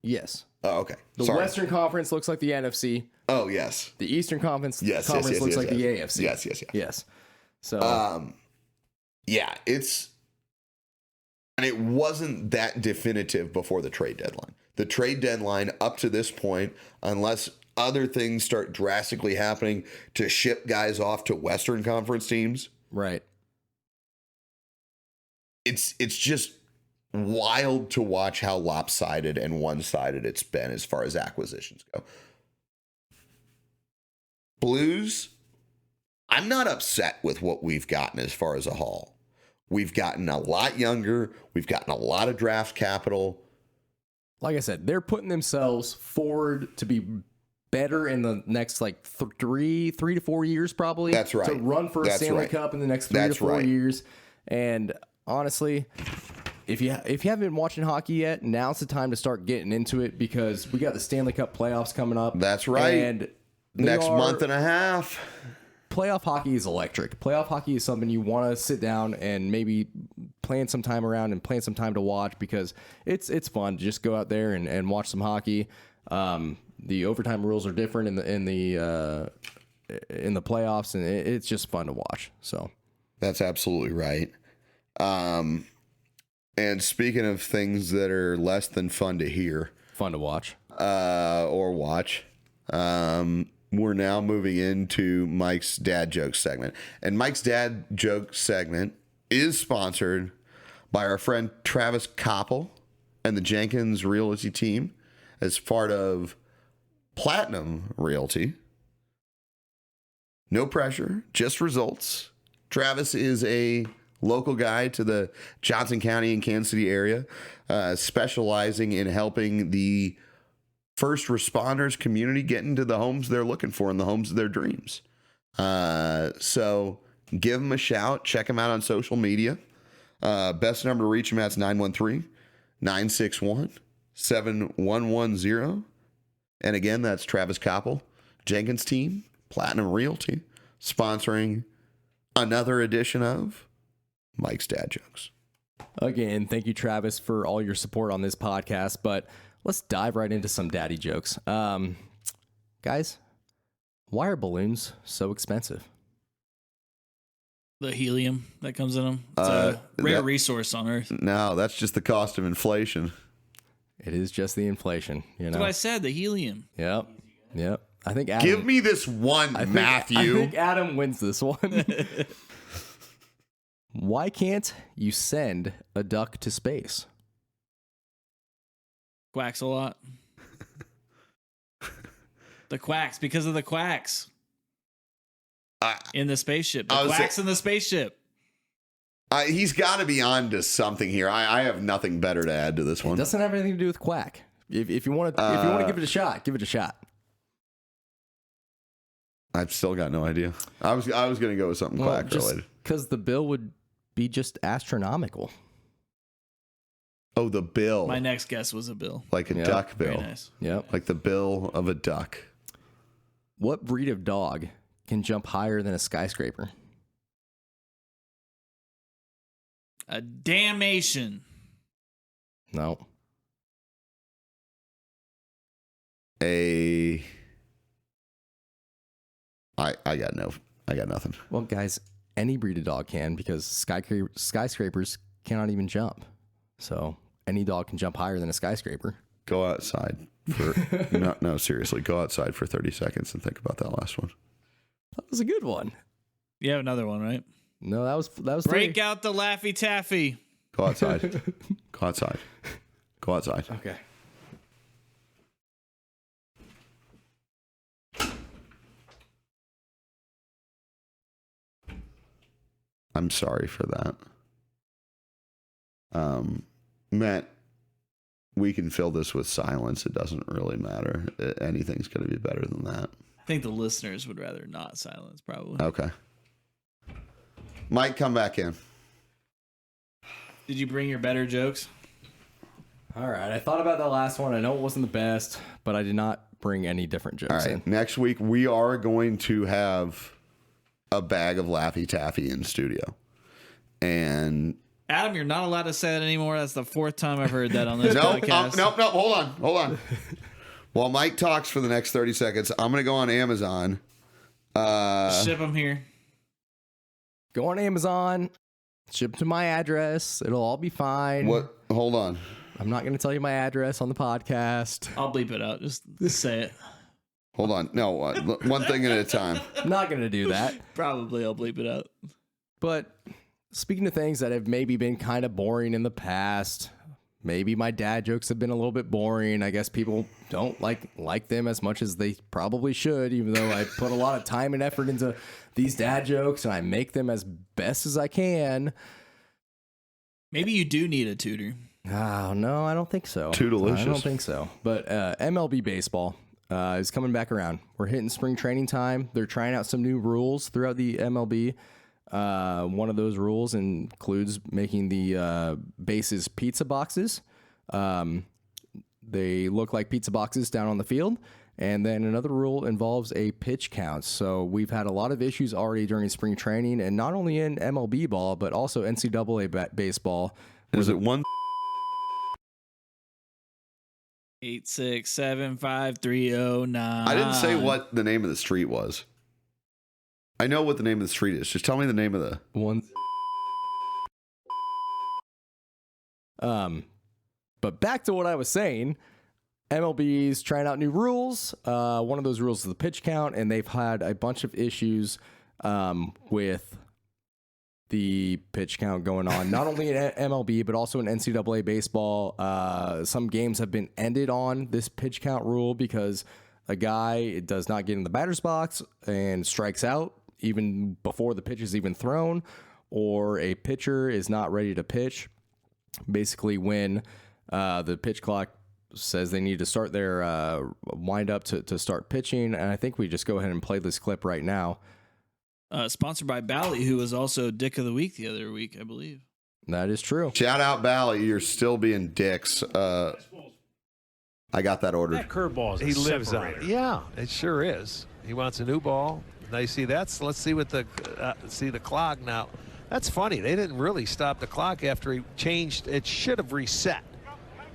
yes. Oh, okay. The Sorry. Western Conference looks like the NFC. Oh, yes. The Eastern Conference Yes, looks like the AFC. Yes. Yes. So Yeah, and it wasn't that definitive before the trade deadline. The trade deadline up to this point, unless other things start drastically happening to ship guys off to Western Conference teams, right. It's just wild to watch how lopsided and one-sided it's been as far as acquisitions go. Blues, I'm not upset with what we've gotten as far as a haul. We've gotten a lot younger. We've gotten a lot of draft capital. Like I said, they're putting themselves forward to be better in the next like 3 to 4 years, probably. That's right. To run for a Stanley Cup in the next 3 to 4 years. And honestly, if you haven't been watching hockey yet, now's the time to start getting into it because we got the Stanley Cup playoffs coming up. That's right. And next month and a half. Playoff hockey is electric. Playoff hockey is something you want to sit down and maybe plan some time around and plan some time to watch because it's fun to just go out there and watch some hockey. The overtime rules are different in the playoffs, and it's just fun to watch. So that's absolutely right. And speaking of things that are less than fun to hear, fun to watch, or watch, we're now moving into Mike's Dad Joke segment. And Mike's Dad Joke segment is sponsored by our friend Travis Koppel and the Jenkins Realty team as part of Platinum Realty. No pressure, just results. Travis is a local guy to the Johnson County and Kansas City area, specializing in helping the first responders community get into the homes they're looking for and the homes of their dreams. So give them a shout. Check them out on social media. Best number to reach them at is 913-961-7110. And again, that's Travis Koppel, Jenkins team, Platinum Realty, sponsoring another edition of Mike's Dad Jokes. Again, thank you, Travis, for all your support on this podcast. But let's dive right into some daddy jokes. Guys, why are balloons so expensive? The helium that comes in them. It's a rare resource on Earth. No, that's just the cost of inflation. It is just the inflation, you know. That's what I said, the helium. Yep. I think Adam, Give me this one, Matthew. I think Adam wins this one. Why can't you send a duck to space? Quacks a lot. The quacks, because of the quacks in the spaceship. The quacks in the spaceship. He's got to be on to something here. I have nothing better to add to this one. It doesn't have anything to do with quack. If you want to give it a shot, give it a shot. I've still got no idea. I was going to go with something quack related. Because the bill would be just astronomical. Oh, the bill. My next guess was a bill. Like a duck bill. Very nice. Yep. Like the bill of a duck. What breed of dog can jump higher than a skyscraper? A Dalmatian. No. I got nothing. Well, guys, any breed of dog can, because skyscrapers cannot even jump. So any dog can jump higher than a skyscraper. Go outside for no, seriously. Go outside for 30 seconds and think about that last one. That was a good one. You have another one, right? No, that was Break three. out the Laffy Taffy. Go outside. Go outside. Go outside. Okay. I'm sorry for that. Matt, we can fill this with silence. It doesn't really matter. Anything's going to be better than that. I think the listeners would rather not silence, probably. Okay. Mike, come back in. Did you bring your better jokes? All right. I thought about that last one. I know it wasn't the best, but I did not bring any different jokes All right. in. Next week, we are going to have a bag of Laffy Taffy in studio. And Adam, you're not allowed to say that anymore. That's the fourth time I've heard that on this nope, podcast. nope. Hold on. While Mike talks for the next 30 seconds, I'm going to go on Amazon. Ship them here. Go on Amazon, ship to my address. It'll all be fine. What? Hold on. I'm not going to tell you my address on the podcast. I'll bleep it out. Just say it. Hold on. No, one thing at a time. I'm not going to do that. Probably I'll bleep it out. But speaking of things that have maybe been kind of boring in the past, maybe my dad jokes have been a little bit boring. I guess people don't like them as much as they probably should, even though I put a lot of time and effort into these dad jokes and I make them as best as I can. Maybe you do need a tutor. Oh, no, I don't think so. Too delicious. I don't think so. But MLB baseball is coming back around. We're hitting spring training time. They're trying out some new rules throughout the MLB. One of those rules includes making the bases pizza boxes. They look like pizza boxes down on the field. And then another rule involves a pitch count. So we've had a lot of issues already during spring training, and not only in MLB ball, but also NCAA baseball. Is it 8675309. I didn't say what the name of the street was. I know what the name of the street is. Just tell me the name of the one. But back to what I was saying. MLB's trying out new rules. One of those rules is the pitch count, and they've had a bunch of issues with the pitch count going on, not only in MLB, but also in NCAA baseball. Some games have been ended on this pitch count rule because a guy does not get in the batter's box and strikes out even before the pitch is even thrown, or a pitcher is not ready to pitch. Basically, when the pitch clock says they need to start their wind up to start pitching. And I think we just go ahead and play this clip right now. Sponsored by Bally, who was also Dick of the Week the other week, I believe. That is true. Shout out Bally, you're still being dicks. I got that ordered. That curveball He lives on it. Yeah, it sure is. He wants a new ball. Now you see let's see what the see the clock now. That's funny. They didn't really stop the clock after he changed. It should have reset.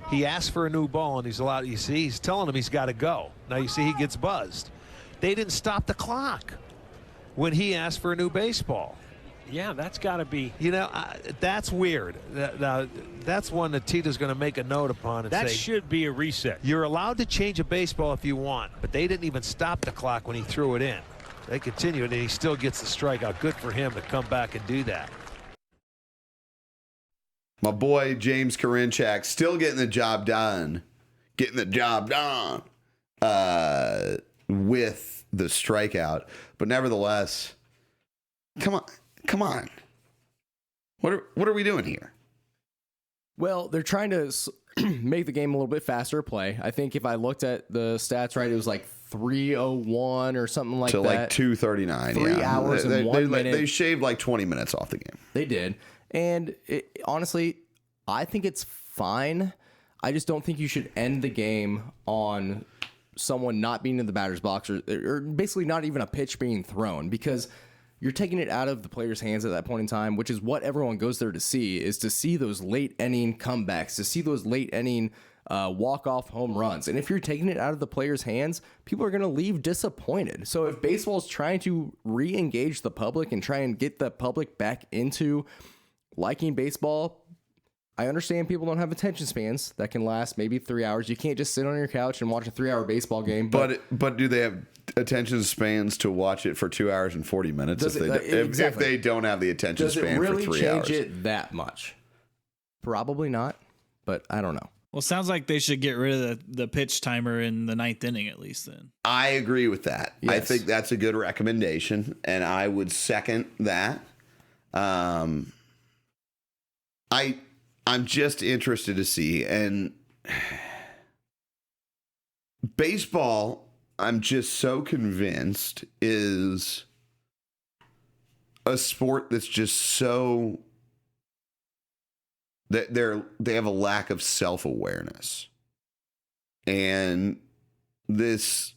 He asked for a new ball, and he's allowed. You see, he's telling him he's got to go. Now you see he gets buzzed. They didn't stop the clock when he asked for a new baseball. Yeah, that's got to be. You know, that's weird. That's one that Tito's going to make a note upon and That say, should be a reset. you're allowed to change a baseball if you want, but they didn't even stop the clock when he threw it in. They continued, and he still gets the strikeout. Good for him to come back and do that. My boy James Karinchak still getting the job done. Getting the job done with the strikeout. But nevertheless, come on. What are we doing here? Well, they're trying to make the game a little bit faster to play. I think if I looked at the stats right, it was like 3:01 or something like that. To like 2:39. 3 hours and 1 minute. They shaved like 20 minutes off the game. They did. And honestly, I think it's fine. I just don't think you should end the game on someone not being in the batter's box or basically not even a pitch being thrown, because you're taking it out of the player's hands at that point in time, which is what everyone goes there to see, is to see those late inning comebacks, to see those late inning walk-off home runs. And if you're taking it out of the player's hands, people are going to leave disappointed. So if baseball is trying to re-engage the public and try and get the public back into liking baseball, I understand people don't have attention spans that can last maybe 3 hours. You can't just sit on your couch and watch a 3-hour baseball game. But do they have attention spans to watch it for 2 hours and 40 minutes if they don't have the attention span for 3 hours? Does it really change it that much? Probably not, but I don't know. Well, it sounds like they should get rid of the pitch timer in the 9th inning at least then. I agree with that. Yes. I think that's a good recommendation, and I would second that. I'm just interested to see. And baseball, I'm just so convinced, is a sport that's just so that they have a lack of self-awareness. And this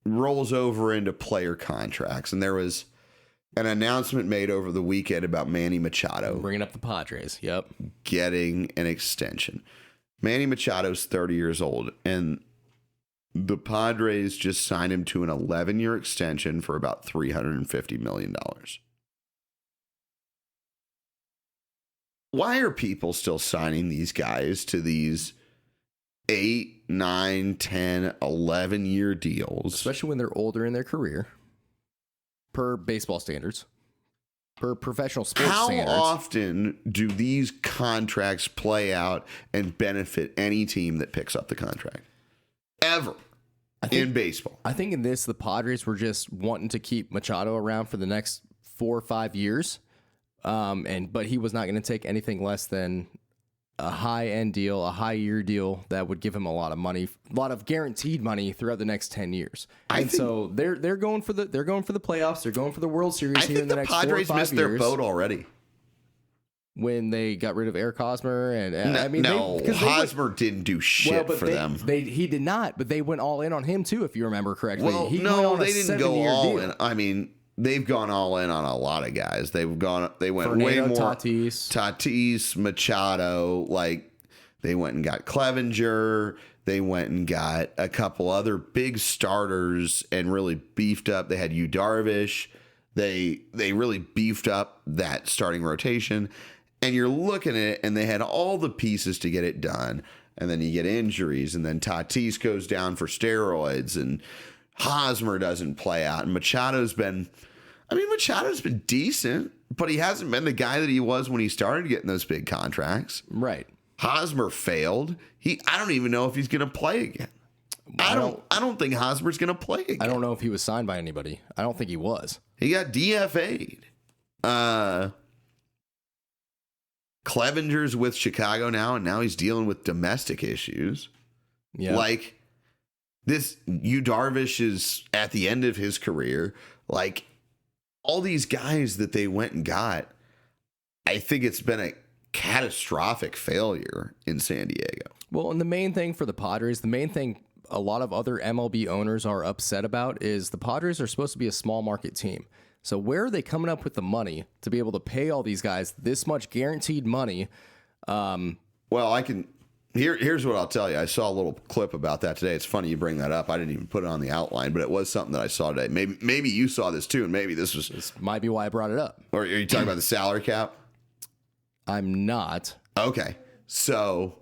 rolls over into player contracts. And there was an announcement made over the weekend about Manny Machado. Bringing up the Padres, yep. Getting an extension. Manny Machado's 30 years old, and the Padres just signed him to an 11-year extension for about $350 million. Why are people still signing these guys to these 8, 9, 10, 11-year deals? Especially when they're older in their career. Per baseball standards, per professional sports standards. How often do these contracts play out and benefit any team that picks up the contract? Ever in baseball. I think in this, the Padres were just wanting to keep Machado around for the next 4 or 5 years. But he was not going to take anything less than a high-end deal, a high-year deal that would give him a lot of money, a lot of guaranteed money throughout the next 10 years. So they're going for the playoffs. They're going for the World Series here in the next 4 or 5 years. I think the Padres missed their boat already when they got rid of Eric Hosmer. And Hosmer didn't do shit for them. He did not, but they went all in on him too, if you remember correctly. Well, they didn't go all in. I mean, they've gone all in on a lot of guys. They went Fernando, way more. Tatis, Machado. Like, they went and got Clevenger. They went and got a couple other big starters and really beefed up. They had Yu Darvish. They really beefed up that starting rotation. And you're looking at it, and they had all the pieces to get it done. And then you get injuries, and then Tatis goes down for steroids, and Hosmer doesn't play out, and Machado's been decent, but he hasn't been the guy that he was when he started getting those big contracts. Right. Hosmer failed. I don't even know if he's going to play again. I don't think Hosmer's going to play again. I don't know if he was signed by anybody. I don't think he was. He got DFA'd. Clevenger's with Chicago now, and now he's dealing with domestic issues. Yeah. Like, this Yu Darvish is at the end of his career. Like, all these guys that they went and got, I think it's been a catastrophic failure in San Diego. Well, and the main thing for the Padres, the main thing a lot of other MLB owners are upset about is the Padres are supposed to be a small market team. So where are they coming up with the money to be able to pay all these guys this much guaranteed money? Here's what I'll tell you. I saw a little clip about that today. It's funny you bring that up. I didn't even put it on the outline, but it was something that I saw today. Maybe you saw this too, and maybe this might be why I brought it up. Or are you talking about the salary cap? I'm not. Okay. So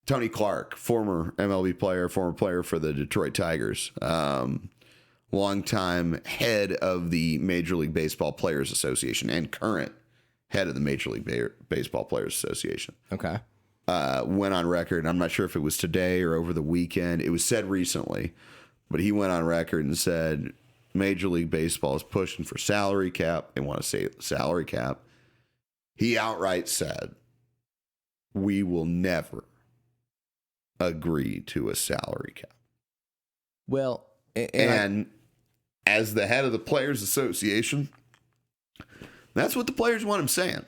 Tony Clark, former MLB player, former player for the Detroit Tigers, longtime head of the Major League Baseball Players Association and current head of the Major League Baseball Players Association. Okay. Went on record, and I'm not sure if it was today or over the weekend. It was said recently, but he went on record and said Major League Baseball is pushing for salary cap. They want to say salary cap. He outright said, we will never agree to a salary cap. Well, and as the head of the Players Association, That's what the players want him saying.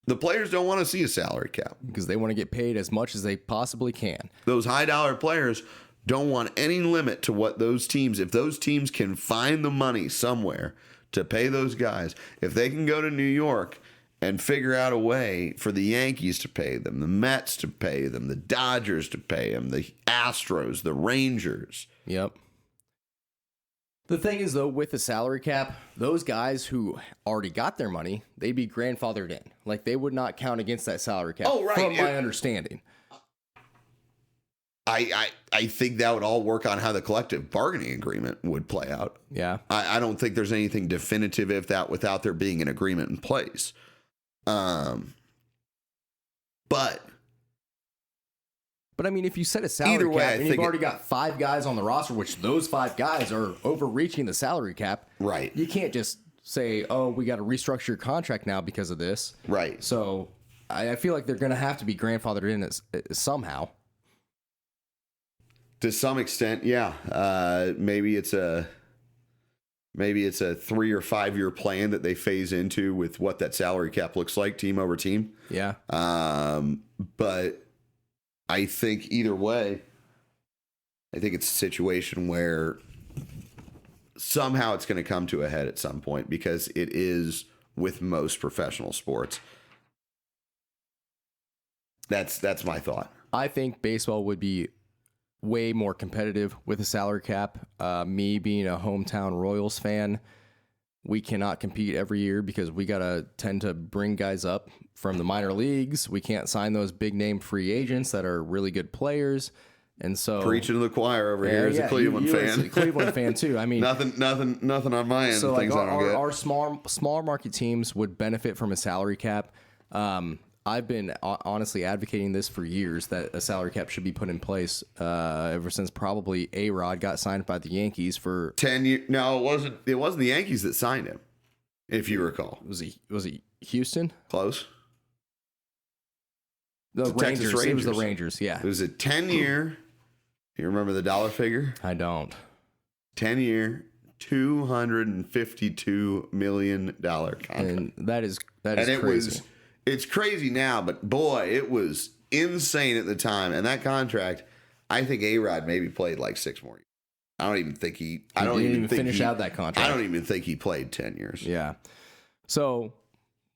The players don't want to see a salary cap. Because they want to get paid as much as they possibly can. Those high-dollar players don't want any limit to what those teams, if those teams can find the money somewhere to pay those guys, if they can go to New York and figure out a way for the Yankees to pay them, the Mets to pay them, the Dodgers to pay them, the Astros, the Rangers. Yep. The thing is, though, with the salary cap, those guys who already got their money, they'd be grandfathered in. Like, they would not count against that salary cap, from my understanding. I think that would all work on how the collective bargaining agreement would play out. Yeah. I don't think there's anything definitive of that without there being an agreement in place. But I mean, if you set a salary cap and you've already got 5 guys on the roster, which those 5 guys are overreaching the salary cap, right? You can't just say, "Oh, we got to restructure your contract now because of this." Right. So I feel like they're going to have to be grandfathered in somehow. To some extent, yeah. Maybe it's a 3 or 5 year plan that they phase into with what that salary cap looks like, team over team. Yeah. But I think either way, I think it's a situation where somehow it's going to come to a head at some point, because it is with most professional sports. That's my thought. I think baseball would be way more competitive with a salary cap. Me being a hometown Royals fan, we cannot compete every year because we got to tend to bring guys up from the minor leagues. We can't sign those big name free agents that are really good players. And so preaching to the choir over here as a Cleveland fan. A Cleveland fan too. I mean, nothing on my end. So things like I don't get. Our smaller market teams would benefit from a salary cap. I've been honestly advocating this for years, that a salary cap should be put in place ever since probably A-Rod got signed by the Yankees for 10 years. No, it wasn't the Yankees that signed him, if you recall. Was he Houston? Close. The Rangers. It was the Rangers, yeah. It was a 10-year. You remember the dollar figure? I don't. 10-year, $252 million contract. And that is crazy. It's crazy now, but boy, it was insane at the time. And that contract, I think A-Rod maybe played like 6 more years. I don't even think he finish out that contract. I don't even think he played 10 years. Yeah. So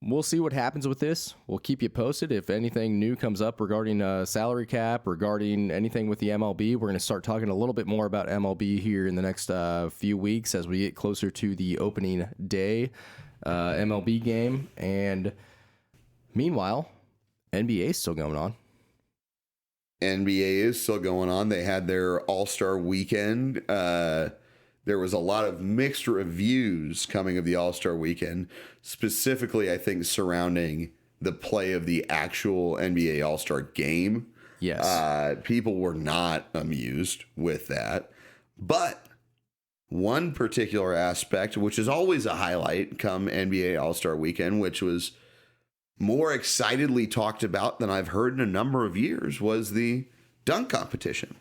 we'll see what happens with this. We'll keep you posted if anything new comes up regarding salary cap, regarding anything with the MLB. We're going to start talking a little bit more about MLB here in the next few weeks as we get closer to the opening day MLB game. And meanwhile, NBA is still going on. NBA is still going on. They had their All-Star weekend. There was a lot of mixed reviews coming of the All-Star weekend, specifically, I think, surrounding the play of the actual NBA All-Star game. Yes. People were not amused with that. But one particular aspect, which is always a highlight come NBA All-Star weekend, which was more excitedly talked about than I've heard in a number of years, was the dunk competition.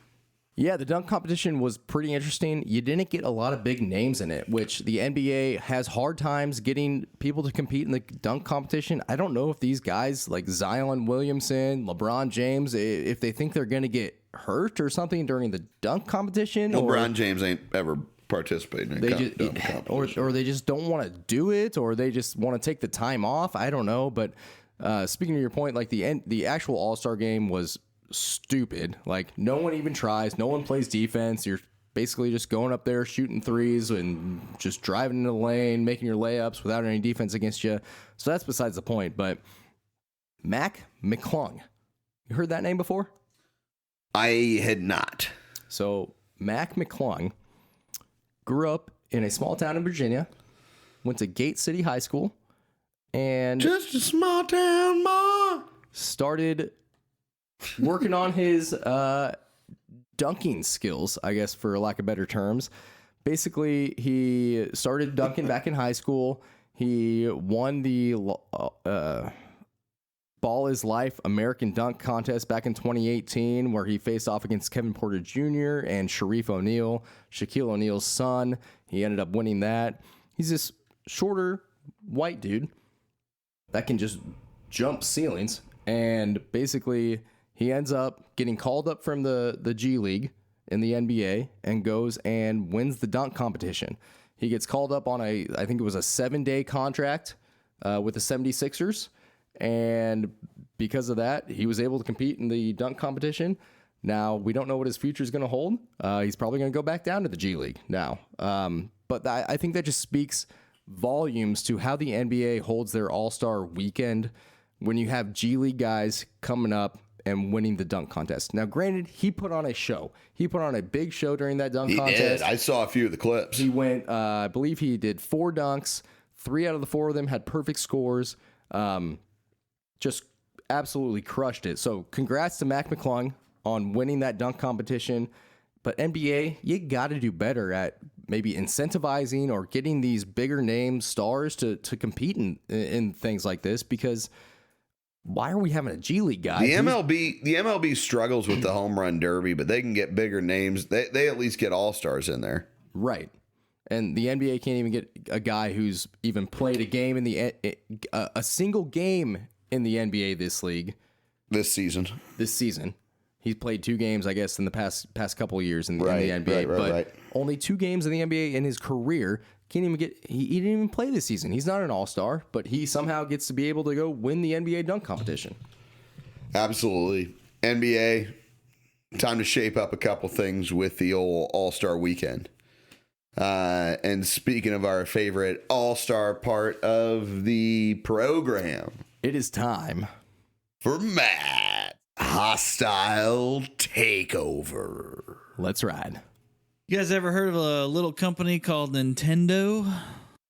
Yeah, the dunk competition was pretty interesting. You didn't get a lot of big names in it, which the NBA has hard times getting people to compete in the dunk competition. I don't know if these guys like Zion Williamson, LeBron James, if they think they're going to get hurt or something during the dunk competition. LeBron James ain't ever participating in dunk competition. Or they just don't want to do it, or they just want to take the time off. I don't know. But speaking of your point, like the actual All-Star game was stupid. Like, no one even tries. No one plays defense. You're basically just going up there, shooting threes and just driving into the lane, making your layups without any defense against you. So that's besides the point. But McClung, you heard that name before? I had not. So McClung grew up in a small town in Virginia, went to Gate City High School, and just a small town boy. Started working on his dunking skills, I guess, for lack of better terms. Basically, he started dunking back in high school. He won the Ball is Life American Dunk Contest back in 2018, where he faced off against Kevin Porter Jr. and Sharif O'Neal, Shaquille O'Neal's son. He ended up winning that. He's this shorter white dude that can just jump ceilings. And basically, he ends up getting called up from the G League in the NBA and goes and wins the dunk competition. He gets called up on I think it was a 7-day contract with the 76ers. And because of that, he was able to compete in the dunk competition. Now, we don't know what his future is going to hold. He's probably going to go back down to the G League now. But I think that just speaks volumes to how the NBA holds their All-Star weekend when you have G League guys coming up and winning the dunk contest. Now, granted, he put on a show. He put on a big show during that dunk contest. He did. I saw a few of the clips. He went, I believe he did 4 dunks. 3 out of the 4 of them had perfect scores. Just absolutely crushed it. So congrats to McClung on winning that dunk competition. But NBA, you got to do better at maybe incentivizing or getting these bigger name stars to compete in things like this, because why are we having a G League guy? The MLB struggles with the home run derby, but they can get bigger names. They at least get all-stars in there. Right. And the NBA can't even get a guy who's even played a game in a single game in the NBA this season. He's played 2 games, I guess, in the past couple of years in the NBA. But only 2 games in the NBA in his career. He didn't even play this season. He's not an all-star, but he somehow gets to be able to go win the NBA dunk competition. Absolutely. NBA, time to shape up a couple things with the old all-star weekend. And speaking of our favorite all-star part of the program, it is time for Matt Hostile Takeover. Let's ride. You guys ever heard of a little company called Nintendo?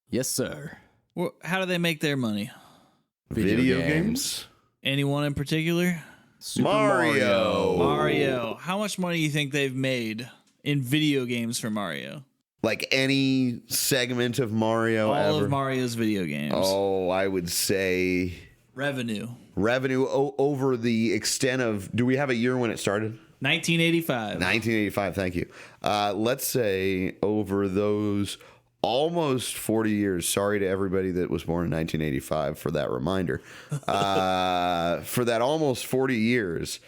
Yes, sir. Well, how do they make their money? Video games? Anyone in particular? Super Mario. How much money do you think they've made in video games for Mario? Like any segment of Mario All ever? of Mario's video games. Oh, I would say... Revenue over the extent of... Do we have a year when it started? 1985. 1985, thank you. Let's say over those almost 40 years, sorry to everybody that was born in 1985 for that reminder. For that almost 40 years.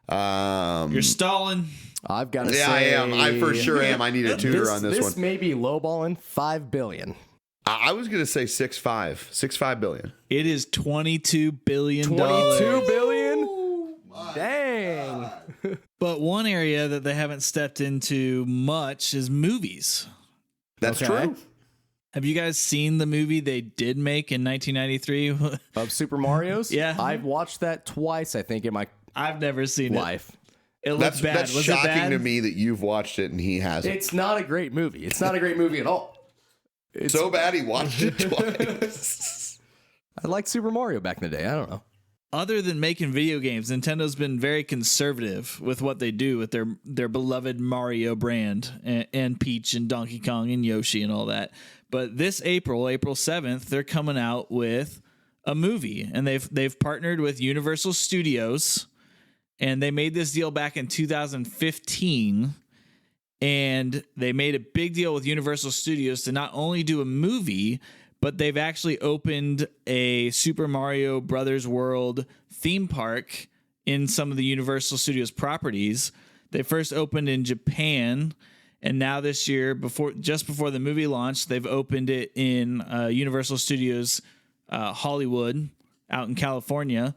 You're stalling. I've got to say... Yeah, I am. I for sure am. I need a tutor on this one. This may be lowballing $5 billion. I was going to say 6.5 billion. It is $22 billion. $22 billion? Dang. But one area that they haven't stepped into much is movies. That's true. Have you guys seen the movie they did make in 1993? Of Super Mario's? Yeah. I've watched that twice, I think, in my I've never seen life. It looks bad. That's Was shocking it bad? to me that you've watched it and he hasn't. It's not a great movie. It's not a great movie at all. It's so bad he watched it twice. I liked Super Mario back in the day. I don't know. Other than making video games, Nintendo's been very conservative with what they do with their beloved Mario brand and Peach and Donkey Kong and Yoshi and all that. But this April 7th, they're coming out with a movie, and they've partnered with Universal Studios, and they made this deal back in 2015. And they made a big deal with Universal Studios to not only do a movie, but they've actually opened a Super Mario Brothers World theme park in some of the Universal Studios properties. They first opened in Japan, and now this year, just before the movie launched, they've opened it in Universal Studios Hollywood out in California.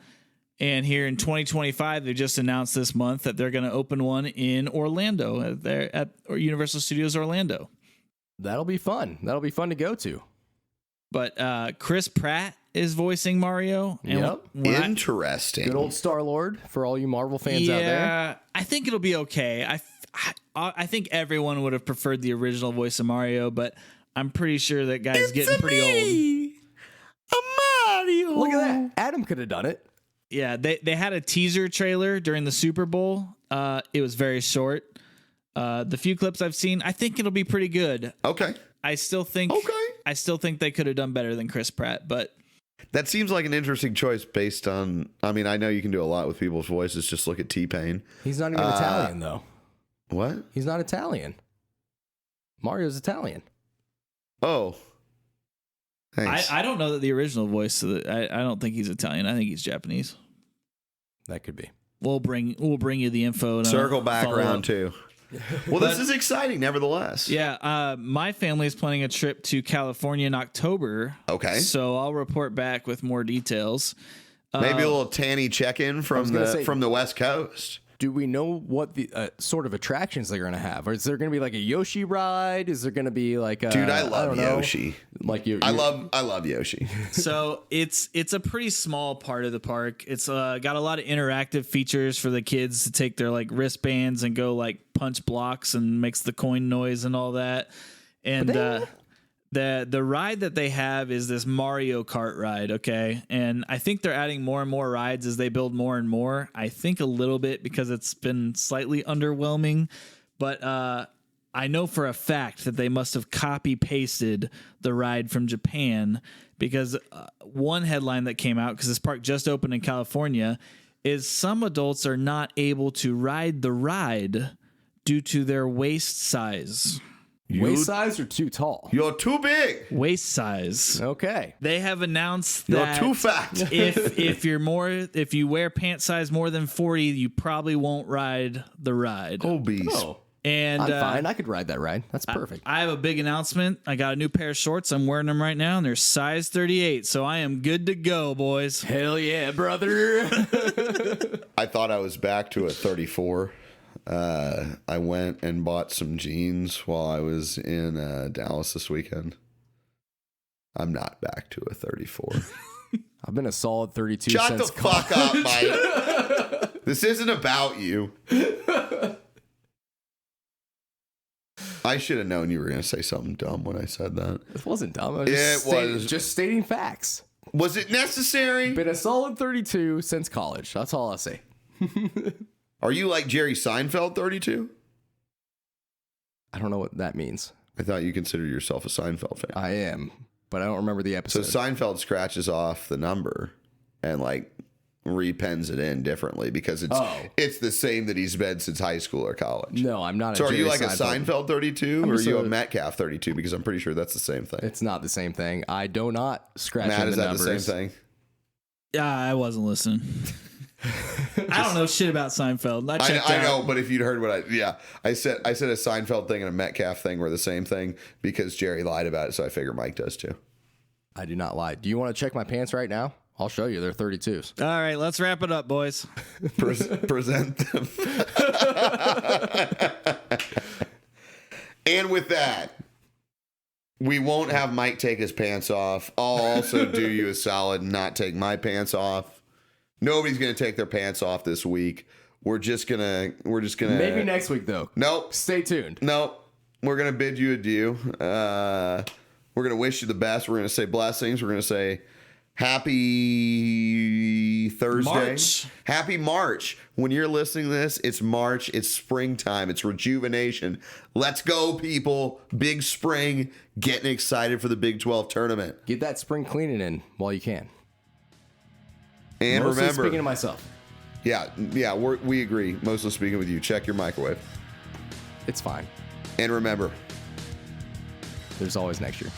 And here in 2025, they just announced this month that they're going to open one in Orlando at Universal Studios Orlando. That'll be fun. That'll be fun to go to. But Chris Pratt is voicing Mario. And yep. Interesting. Good old Star-Lord for all you Marvel fans out there. Yeah, I think it'll be okay. I think everyone would have preferred the original voice of Mario, but I'm pretty sure that guy's getting pretty old. Mario. Look at that. Adam could have done it. Yeah, they had a teaser trailer during the Super Bowl. It was very short. The few clips I've seen, I think it'll be pretty good. Okay. I still think they could have done better than Chris Pratt, but that seems like an interesting choice based on, I mean, I know you can do a lot with people's voices. Just look at T-Pain. He's not even Italian, though. What? He's not Italian. Mario's Italian. Oh. Thanks. I don't know that the original voice of I don't think he's Italian. I think he's Japanese. That could be. We'll bring you the info. And Circle back follow around up. too. Well, this is exciting, nevertheless. Yeah, my family is planning a trip to California in October. Okay. So I'll report back with more details. Maybe a little TANY check-in from the West Coast. Do we know what the sort of attractions they're going to have? Or is there going to be like a Yoshi ride? Is there going to be like a... Dude, I don't love know, Yoshi. Like I love Yoshi. So it's a pretty small part of the park. It's got a lot of interactive features for the kids to take their like wristbands and go like punch blocks and makes the coin noise and all that. And the ride that they have is this Mario Kart ride, okay? And I think they're adding more and more rides as they build more and more. I think a little bit because it's been slightly underwhelming, but I know for a fact that they must have copy-pasted the ride from Japan because one headline that came out, because this park just opened in California, is some adults are not able to ride the ride due to their waist size. Waist size or too tall? You're too big. Waist size. Okay. They have announced You're that too fat. if you wear pant size more than 40, you probably won't ride the ride. Obese. Oh, And I'm fine. I could ride that ride. That's perfect. I have a big announcement. I got a new pair of shorts. I'm wearing them right now, and they're size 38, so I am good to go, boys. Hell yeah, brother. I thought I was back to a 34. I went and bought some jeans while I was in Dallas this weekend. I'm not back to a 34. I've been a solid 32 Shut since the fuck up, Mike. This isn't about you. I should have known you were going to say something dumb when I said that. It wasn't dumb. It was. Just stating facts. Was it necessary? Been a solid 32 since college. That's all I'll say. Are you like Jerry Seinfeld 32? I don't know what that means. I thought you considered yourself a Seinfeld fan. I am, but I don't remember the So episode. Seinfeld scratches off the number and like repens it in differently because it's the same that he's been since high school or college. No, I'm not. So are you like Jerry a Seinfeld 32 I'm or are just you a a- Metcalf 32? Because I'm pretty sure that's the same thing. It's not the same thing. I do not scratch Matt, in is the that numbers. the same thing? Yeah, I wasn't listening. I don't know shit about Seinfeld. I know, but if you'd heard what I said a Seinfeld thing and a Metcalf thing were the same thing because Jerry lied about it, so I figure Mike does too. I do not lie. Do you want to check my pants right now? I'll show you. They're 32s. All right, let's wrap it up, boys. Present them. And with that, we won't have Mike take his pants off. I'll also do you a solid and not take my pants off. Nobody's gonna take their pants off this week. We're just gonna Maybe next week though. Nope. Stay tuned. Nope. We're gonna bid you adieu. We're gonna wish you the best. We're gonna say blessings. We're gonna say happy Thursday. March. Happy March. When you're listening to this, it's March. It's springtime. It's rejuvenation. Let's go, people. Big spring. Getting excited for the Big 12 tournament. Get that spring cleaning in while you can. And Mostly remember, speaking to myself. yeah, we agree. Mostly speaking with you. Check your microwave. It's fine. And remember, There's always next year.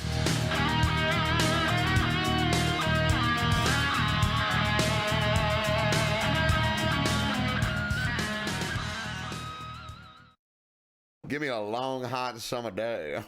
give me a long, hot summer day.